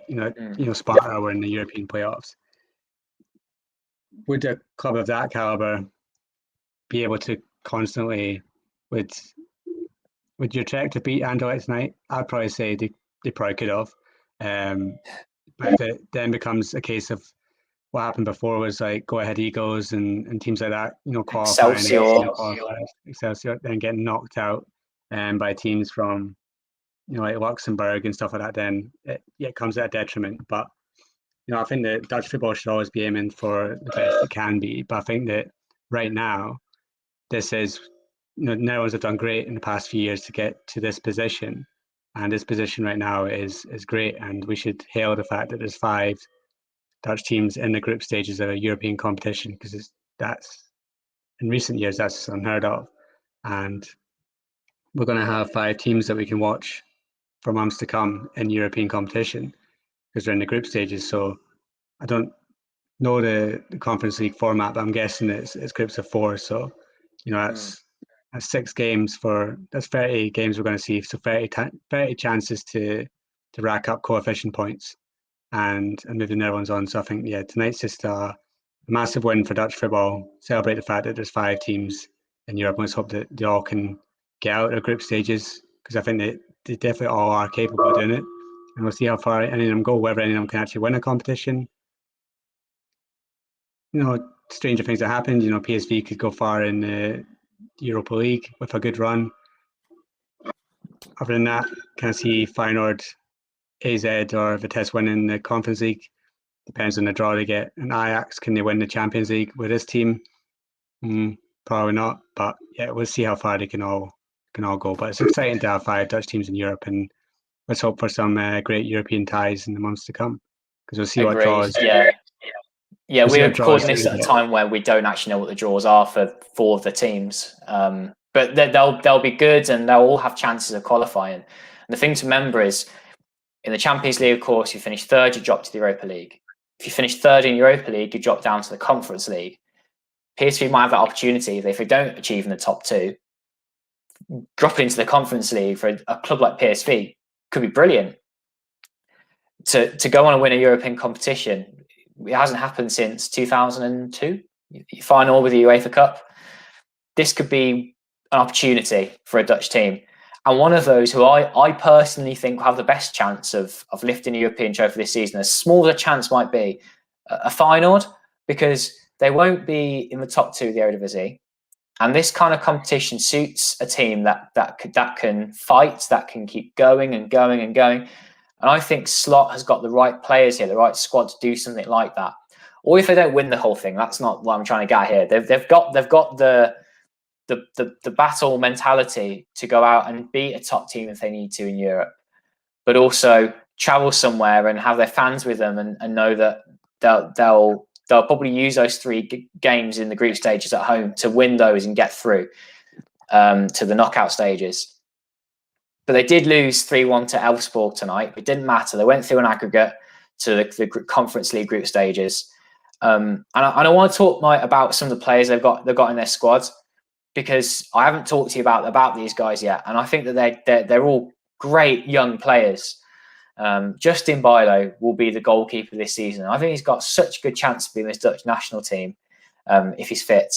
a Sparta were in the European playoffs. Would a club of that caliber be able to constantly, with Utrecht to beat Anderlecht tonight? I'd probably say they probably could have. But if it then becomes a case of what happened before was like Go Ahead Eagles and teams like that, qualifying Excelsior, then getting knocked out by teams from like Luxembourg and stuff like that, then it comes at a detriment. But I think that Dutch football should always be aiming for the best it can be. But I think that right now, this is Netherlands have done great in the past few years to get to this position, and this position right now is great, and we should hail the fact that there's 5 Dutch teams in the group stages of a European competition, because that's in recent years that's unheard of, and we're going to have 5 teams that we can watch for months to come in European competition because they're in the group stages. So I don't know the Conference League format, but I'm guessing it's groups of 4. So that's 6 games that's 30 games we're going to see. So 30 chances to rack up coefficient points and move the Netherlands on. So I think tonight's just a massive win for Dutch football. Celebrate the fact that there's 5 teams in Europe. Let's hope that they all can get out of group stages, because I think that they definitely all are capable of doing it. And we'll see how far any of them go, whether any of them can actually win a competition. Stranger things have happened. PSV could go far in the Europa League with a good run. Other than that, can I see Feyenoord, AZ or Vitesse winning the Conference League? Depends on the draw they get. And Ajax, can they win the Champions League with this team? Probably not. But we'll see how far they can all go. But it's exciting to have 5 Dutch teams in Europe, and let's hope for some great European ties in the months to come, because we'll see what draws. Yeah, we're recording this at a time where we don't actually know what the draws are for the teams. But they'll be good, and they'll all have chances of qualifying. And the thing to remember is, in the Champions League, of course, if you finish 3rd, you drop to the Europa League. If you finish 3rd in Europa League, you drop down to the Conference League. PSV might have that opportunity if they don't achieve in the top 2. Dropping into the Conference League for a club like PSV could be brilliant. To go on and win a European competition, it hasn't happened since 2002, final with the UEFA Cup. This could be an opportunity for a Dutch team, and one of those who I personally think will have the best chance of lifting a European trophy this season, as small as a chance might be, a Feyenoord, because they won't be in the top 2 of the Eredivisie. And this kind of competition suits a team that can fight, that can keep going and going and going. And I think Slot has got the right players here, the right squad to do something like that. Or if they don't win the whole thing, that's not what I'm trying to get here. They've got the battle mentality to go out and beat a top team if they need to in Europe, but also travel somewhere and have their fans with them and know that they'll probably use those 3 games in the group stages at home to win those and get through to the knockout stages. But they did lose 3-1 to Elfsborg tonight. It didn't matter. They went through an aggregate to the Conference League group stages. And I want to talk, Mike, about some of the players they've got in their squad, because I haven't talked to you about these guys yet. And I think that they're all great young players. Justin Bijlo will be the goalkeeper this season. I think he's got such a good chance to be in this Dutch national team if he's fit.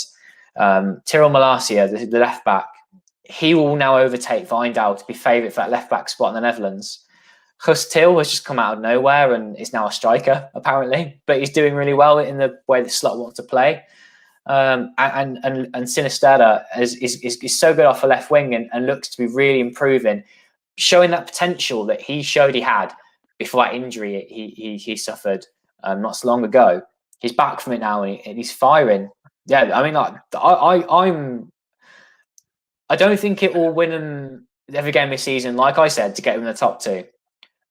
Tyrell Malacia, the left back, he will now overtake Wijndal to be favourite for that left back spot in the Netherlands. Gus Til has just come out of nowhere and is now a striker, apparently, but he's doing really well in the way the Slot wants to play. And Sinisterra is so good off the left wing and looks to be really improving, showing that potential that he showed he had before that injury he suffered not so long ago. He's back from it now and he's firing. Yeah, I mean, I don't think it will win them every game this season, like I said, to get them in the top 2.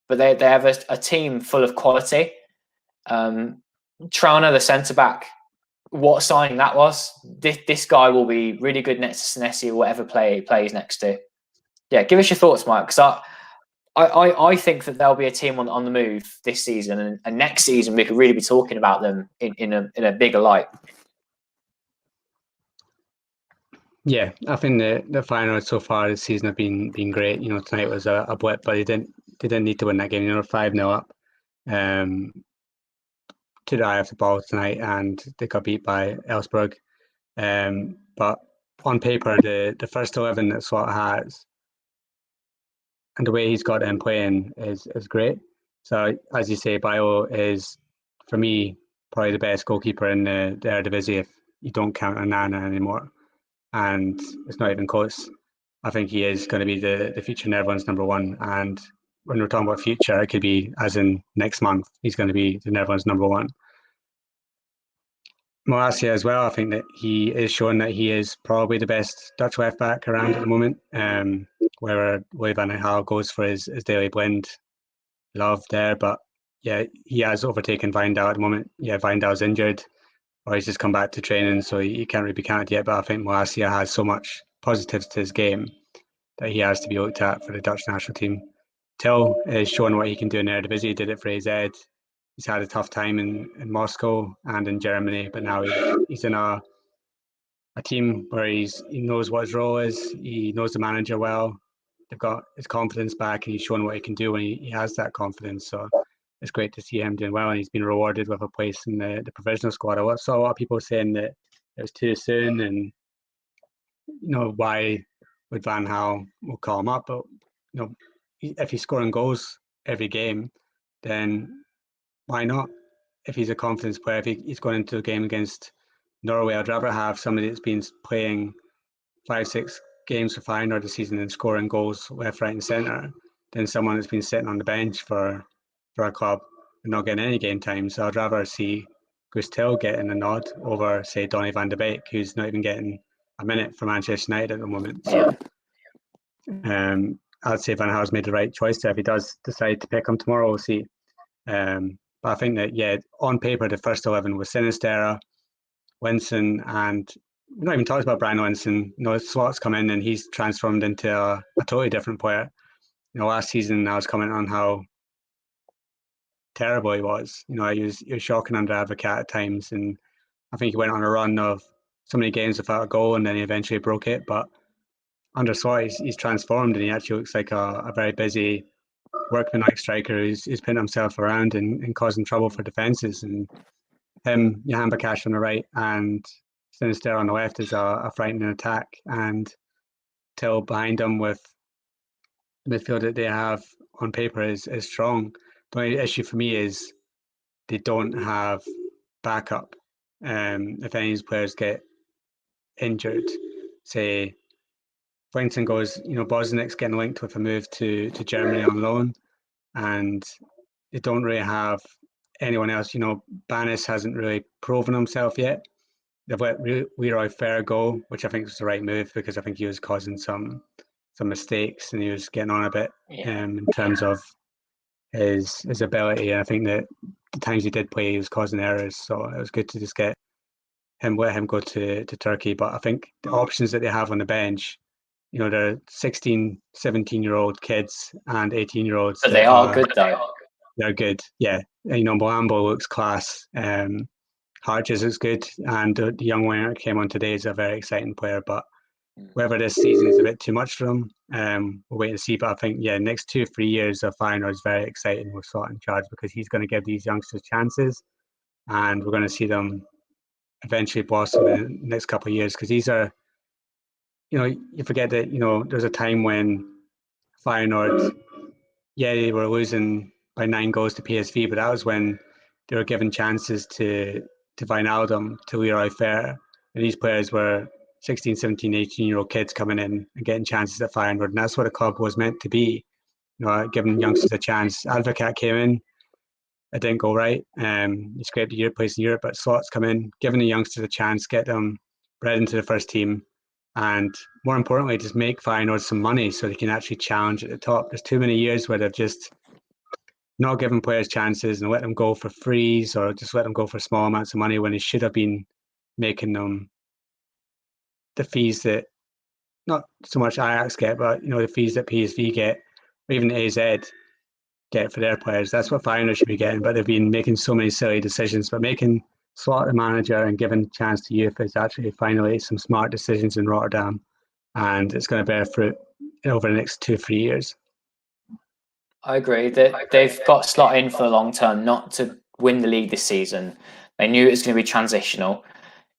But they have a team full of quality. Trauner, the centre-back, what a signing that was. This guy will be really good next to Senesi or whatever player he plays next to. Yeah, give us your thoughts, Mike, because I think that there'll be a team on the move this season, and next season we could really be talking about them in a bigger light. Yeah, I think the Feyenoord so far this season have been great. You know, tonight was a blip, but they didn't need to win that game. You know, 5-0 up. Um, to the eye of the ball tonight, and they got beat by Elfsborg. But on paper, the first 11 that Slot has and the way he's got them playing is great. So as you say, Bio is for me probably the best goalkeeper in the Eredivisie if you don't count Onana anymore, and it's not even close. I think he is going to be the future Netherlands number one. And when we're talking about future, it could be as in next month he's going to be the Netherlands number one. Malacia as well. I think that he is showing that he is probably the best Dutch left back around at the moment. Where Louis van Gaal goes for his daily blend love there, but yeah, he has overtaken Wijndal at the moment. Yeah, Wijndal's injured, or he's just come back to training, so he can't really be counted yet. But I think Malacia has so much positives to his game that he has to be looked at for the Dutch national team. Till is showing what he can do in Eredivisie. He did it for AZ. He's had a tough time in Moscow and in Germany, but now he's in a team where he knows what his role is. He knows the manager well. They've got his confidence back, and he's shown what he can do when he has that confidence. So it's great to see him doing well, and he's been rewarded with a place in the provisional squad. I saw a lot of people saying that it was too soon, and why would Van Gaal will call him up, but if he's scoring goals every game, then why not? If he's a confidence player, if he's going into a game against Norway, I'd rather have somebody that's been playing 5-6 games for Feyenoord this season and scoring goals left, right, and centre than someone that's been sitting on the bench for a club and not getting any game time. So I'd rather see Gustil getting a nod over, say, Donny van de Beek, who's not even getting a minute for Manchester United at the moment. So I'd say Van Gaal's made the right choice there. If he does decide to pick him tomorrow, we'll see. But I think that, yeah, on paper, the first 11 was Sinisterra, Winson, and we're not even talking about Brian Winson. Slot's come in and he's transformed into a totally different player. Last season I was commenting on how terrible he was. He was shocking under Advocat at times, and I think he went on a run of so many games without a goal, and then he eventually broke it. But under Slot, he's transformed, and he actually looks like a very busy workman-like striker who's putting himself around and causing trouble for defences. And him, Johan Bakash on the right and Sinister on the left is a frightening attack. And Till behind him with the midfield that they have on paper is strong. The only issue for me is they don't have backup. If any of these players get injured, say Winston goes, Bosniak's getting linked with a move to Germany on loan, and they don't really have anyone else. Banis hasn't really proven himself yet. They've let Leroy Fer go, which I think was the right move because I think he was causing some mistakes and he was getting on a bit in terms of his ability. And I think that the times he did play, he was causing errors. So it was good to just let him go to Turkey. But I think the options that they have on the bench, they're 16, 17-year-old kids and 18-year-olds. But they are good though. They're good, yeah. Molambo looks class. Harges is good, and the young winger that came on today is a very exciting player. But whether this season is a bit too much for him, we'll wait and see. But I think, next 2-3 years of Feyenoord is very exciting with Slot in charge because he's going to give these youngsters chances, and we're going to see them eventually blossom in the next couple of years because these are, you forget that, there's a time when Feyenoord, they were losing by 9 goals to PSV, but that was when they were given chances to Wijnaldum, to Leroy Fer, and these players were 16, 17, 18-year-old kids coming in and getting chances at Feyenoord, and that's what a club was meant to be, giving youngsters a chance. Advocat came in, it didn't go right. He scraped a place in Europe, but Slot's come in, giving the youngsters a chance, get them bred into the first team, and more importantly, just make Feyenoord some money so they can actually challenge at the top. There's too many years where they've just not giving players chances and let them go for frees or just let them go for small amounts of money when they should have been making them the fees that not so much Ajax get, but the fees that PSV get, or even AZ get for their players. That's what Feyenoord should be getting, but they've been making so many silly decisions. But making slot the manager and given a chance to youth is actually finally some smart decisions in Rotterdam, and it's going to bear fruit over the next 2-3 years. I agree that they've got Slot in for the long term, not to win the league this season. They knew it was going to be transitional.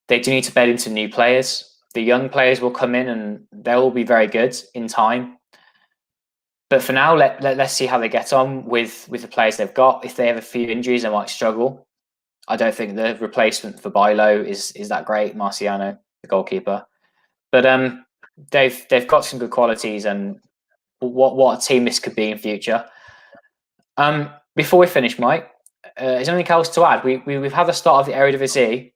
They do need to bed into new players. The young players will come in and they'll all be very good in time. But for now, let's see how they get on with the players they've got. If they have a few injuries, they might struggle. I don't think the replacement for Bilo is that great, Marciano, the goalkeeper. But they've got some good qualities, and what a team this could be in future. Before we finish, Mike, is there anything else to add? We've had the start of the Eredivisie.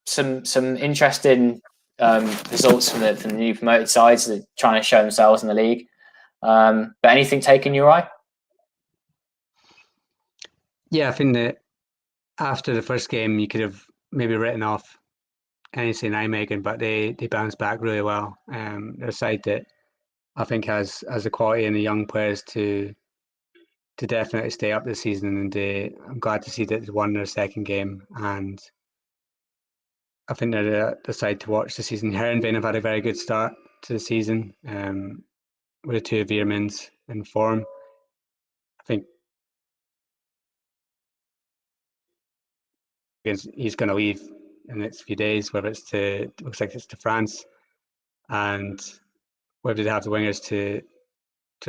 Some interesting results from the new promoted sides that are trying to show themselves in the league. But anything taking your eye? Yeah, I think that after the first game, you could have maybe written off NEC Nijmegen, but they bounced back really well. They're a side that I think has the quality and the young players to definitely stay up this season, and I'm glad to see that they won their second game, and I think they're the side to watch this season. Heerenveen have had a very good start to the season, with the two Veermans in form. I think he's going to leave in the next few days, whether looks like it's to France, and whether they have the wingers to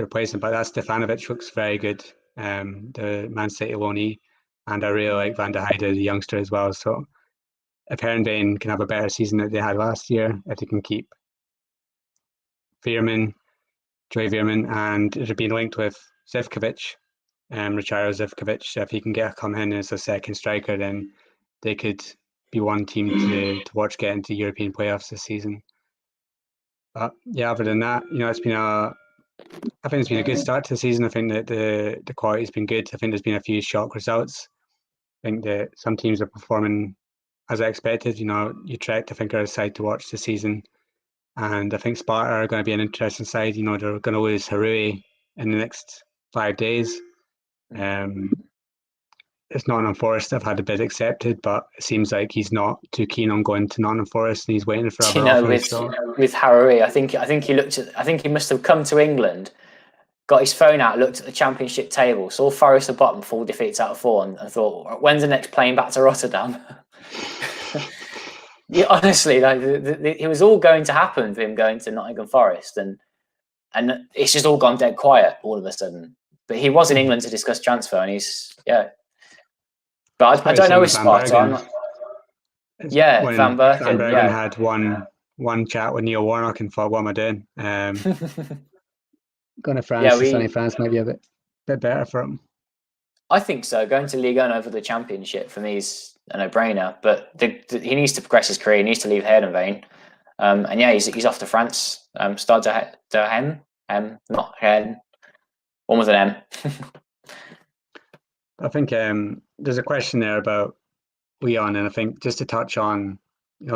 replace him. But that Stefanovic looks very good, the Man City loanee, and I really like Van der Heide, the youngster, as well. So if Heerenveen can have a better season than they had last year, if they can keep Veerman, Joy Veerman, and they've been linked with Zivkovic, Richaro Zivkovic. If he can come in as a second striker, then they could be one team to watch get into European playoffs this season. But yeah, other than that, I think it's been a good start to the season. I think that the quality's been good. I think there's been a few shock results. I think that some teams are performing as I expected. Utrecht, I think, are a side to watch this season. And I think Sparta are going to be an interesting side. They're going to lose Harui in the next 5 days. It's Nottingham Forest. They've had a bid accepted, but it seems like he's not too keen on going to Nottingham Forest, and he's waiting for other offers. With Harui, I think he must have come to England, got his phone out, looked at the Championship table, saw Forest at the bottom, 4 defeats out of 4, and thought, when's the next plane back to Rotterdam? Yeah, honestly, it was all going to happen for him going to Nottingham Forest, and it's just all gone dead quiet all of a sudden. But he was in England to discuss transfer, and But I don't know his spot. Van Bergen. Van Bergen had one chat with Neil Warnock and thought, what am I doing? Going to France, sunny France might be a bit better for him. I think so. Going to Ligue 1 over the Championship for me is a no-brainer. But he needs to progress his career. He needs to leave Heerenveen. And yeah, he's off to France. Start to Hem, not Hen, one with an M. I think there's a question there about Leon, and I think just to touch on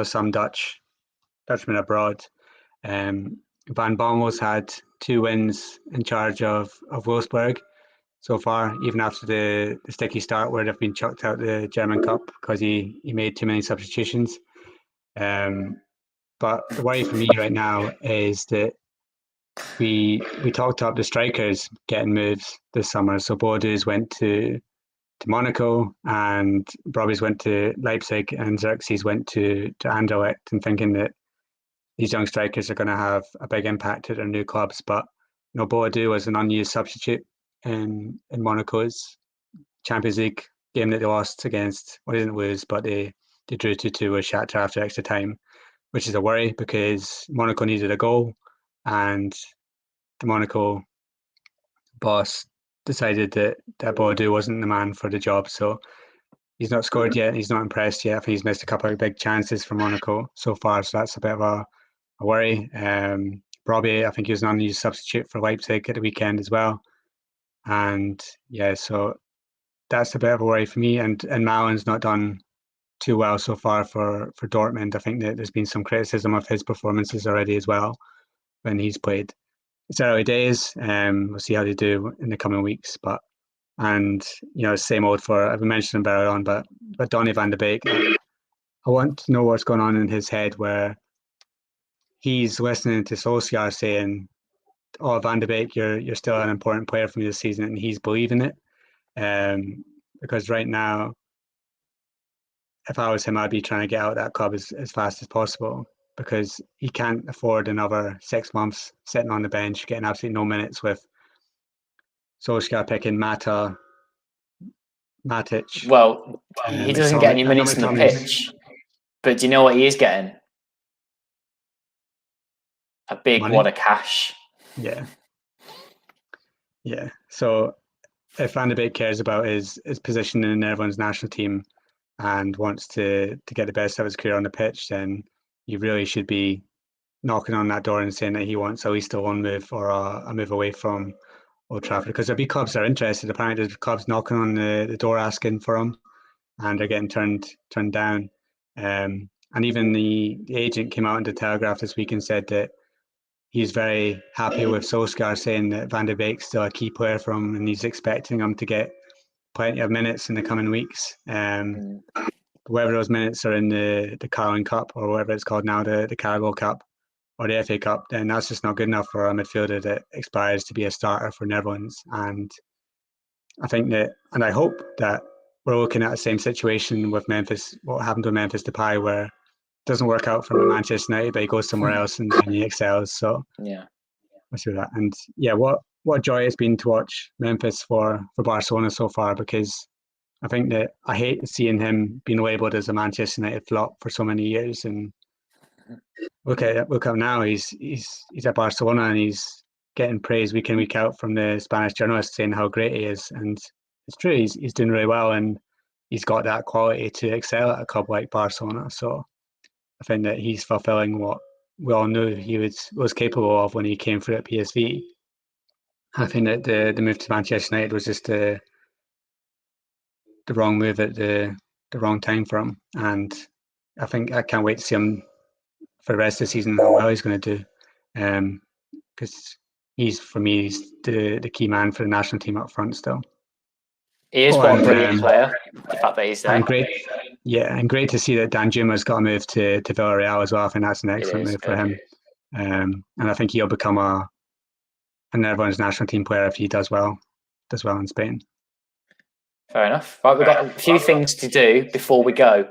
some Dutchmen abroad. Van Bommel's had 2 wins in charge of Wolfsburg so far, even after the sticky start where they've been chucked out the German Cup because he made too many substitutions. But the worry for me right now is that we talked up the strikers getting moves this summer. So Boadus went to Monaco, and Brobby's went to Leipzig, and Xerxes went to Anderlecht, and thinking that these young strikers are going to have a big impact at their new clubs. But Boadu was an unused substitute in Monaco's Champions League game that they lost against. Well, they didn't lose, but they drew 2-2 with Shakhtar after extra time, which is a worry because Monaco needed a goal, and the Monaco boss decided that Boadu wasn't the man for the job. So he's not scored yet. He's not impressed yet. I think he's missed a couple of big chances for Monaco so far. So that's a bit of a worry. Robbie, I think he was an unused substitute for Leipzig at the weekend as well. And yeah, so that's a bit of a worry for me. And Malin's not done too well so far for Dortmund. I think that there's been some criticism of his performances already as well when he's played. It's early days. We'll see how they do in the coming weeks. But And same old for, I've mentioned him earlier on, but Donny van de Beek. I want to know what's going on in his head where he's listening to Solskjaer saying, "Oh, Van de Beek, you're still an important player for me this season," and he's believing it. Because right now, if I was him, I'd be trying to get out of that club as fast as possible, because he can't afford another 6 months sitting on the bench, getting absolutely no minutes with Solskjaer picking Matic. Well, he doesn't get any minutes on the pitch, but do you know what he is getting? A big wad of cash. Yeah. So if Van de Beek cares about his position in the Netherlands national team and wants to get the best of his career on the pitch, then he really should be knocking on that door and saying that he wants at least a loan move or a move away from Old Trafford, because there'll be clubs that are interested. Apparently there's clubs knocking on the door asking for him, and they're getting turned down. And even the agent came out in the Telegraph this week and said that he's very happy with Solskjaer saying that Van de Beek's still a key player for him, and he's expecting him to get plenty of minutes in the coming weeks. Whether those minutes are in the Carling Cup or whatever it's called now, the Carabao Cup or the FA Cup, then that's just not good enough for a midfielder that aspires to be a starter for Netherlands. And I think that, and I hope that we're looking at the same situation with Memphis, what happened to Memphis Depay, where it doesn't work out for Manchester United, but he goes somewhere else and he excels. So yeah, we'll see that. And yeah, what joy it's been to watch Memphis for Barcelona so far, because I think that I hate seeing him being labelled as a Manchester United flop for so many years. And look at him now. He's at Barcelona and he's getting praise week in, week out from the Spanish journalists saying how great he is. And it's true, he's doing really well, and he's got that quality to excel at a club like Barcelona. So I think that he's fulfilling what we all knew he was capable of when he came through at PSV. I think that the move to Manchester United was just the wrong move at the wrong time for him. And I think I can't wait to see him for the rest of the season, how well he's going to do. Because he's the key man for the national team up front still. He is a brilliant player. The fact that he's there. And great to see that Danjuma's got a move to Villarreal as well. I think that's an excellent move for him. And I think he'll become a Netherlands national team player if he does well in Spain. Fair enough. Right, we've got a few things to do before we go.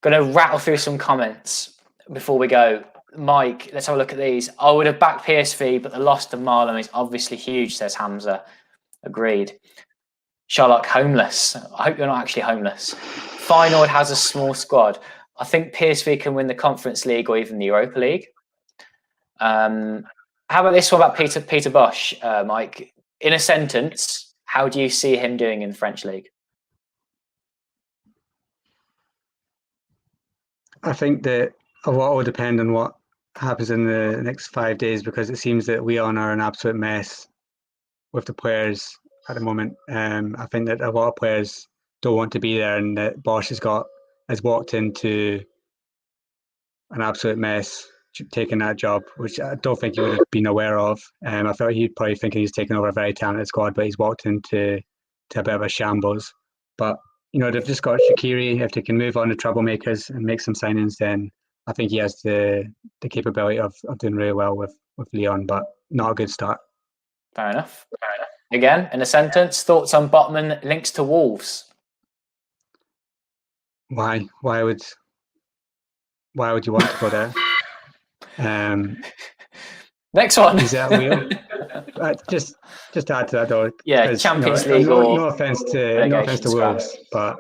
Going to rattle through some comments before we go. Mike, let's have a look at these. I would have backed PSV, but the loss to Marlon is obviously huge, says Hamza. Agreed. Sherlock, homeless. I hope you're not actually homeless. Feyenoord has a small squad. I think PSV can win the Conference League or even the Europa League. How about this one about Peter Bosch, Mike? In a sentence, how do you see him doing in the French League? I think that a lot will depend on what happens in the next 5 days, because it seems that Lyon are an absolute mess with the players at the moment. I think that a lot of players don't want to be there, and that Bosch has walked into an absolute mess taking that job, which I don't think he would have been aware of. I felt he'd probably thinking he's taken over a very talented squad, but he's walked into a bit of a shambles. But they've just got Shaqiri. If they can move on to troublemakers and make some signings, then I think he has the capability of doing really well with Lyon, but not a good start. Fair enough. Again, in a sentence, thoughts on Botman links to Wolves? Why would you want to go there? Next one. Is that real? Just to add to that though. Yeah, Champions League. No offense to Wolves, but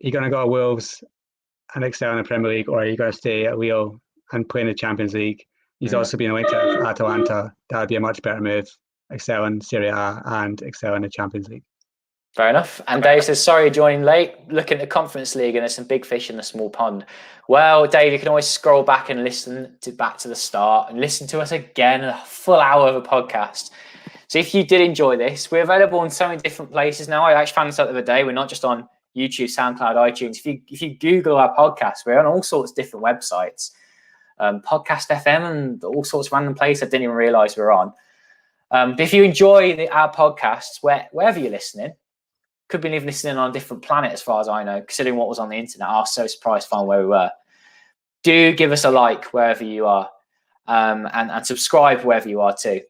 you're going to go to Wolves and excel in the Premier League, or are you going to stay at Lille and play in the Champions League? He's also been linked to Atalanta. That would be a much better move. Excel in Serie A and excel in the Champions League. Fair enough. And Dave says, sorry, joining late. Looking at the Conference League, and there's some big fish in the small pond. Well, Dave, you can always scroll back and listen back to the start and listen to us again, a full hour of a podcast. So if you did enjoy this, we're available in so many different places now. I actually found this out the other day. We're not just on YouTube, SoundCloud, iTunes. If you Google our podcast, we're on all sorts of different websites. Podcast FM and all sorts of random places I didn't even realise we were on. But if you enjoy our podcasts, wherever you're listening, could be even listening on a different planet, as far as I know, considering what was on the internet. I was so surprised to find where we were. Do give us a like wherever you are, and subscribe wherever you are too.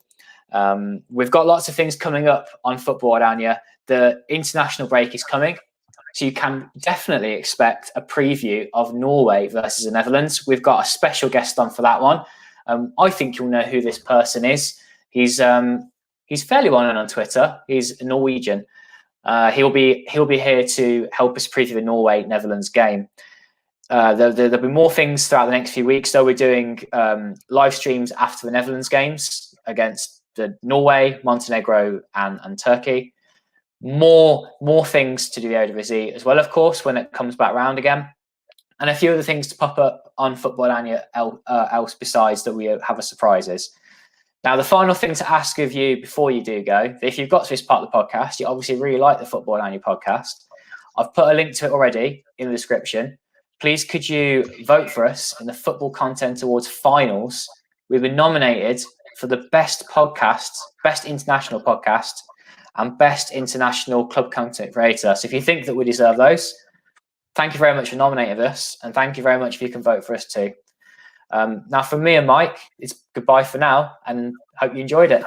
We've got lots of things coming up on Football-Oranje. The international break is coming, so you can definitely expect a preview of Norway versus the Netherlands. We've got a special guest on for that one. I think you'll know who this person is. He's fairly well known on Twitter. He's Norwegian. He'll be here to help us preview the Norway-Netherlands game. There'll be more things throughout the next few weeks. So we're doing live streams after the Netherlands games against the Norway, Montenegro, and Turkey. More things to do the Eredivisie as well, of course, when it comes back round again. And a few other things to pop up on Football-Oranje else besides that we have as surprises. Now, the final thing to ask of you before you do go, if you've got to this part of the podcast, you obviously really like the Football-Oranje podcast. I've put a link to it already in the description. Please could you vote for us in the Football Content Awards finals. We've been nominated for the best podcast, best international podcast, and best international club content creator. So if you think that we deserve those, thank you very much for nominating us, and thank you very much if you can vote for us too. Now, from me and Mike, it's goodbye for now, and hope you enjoyed it.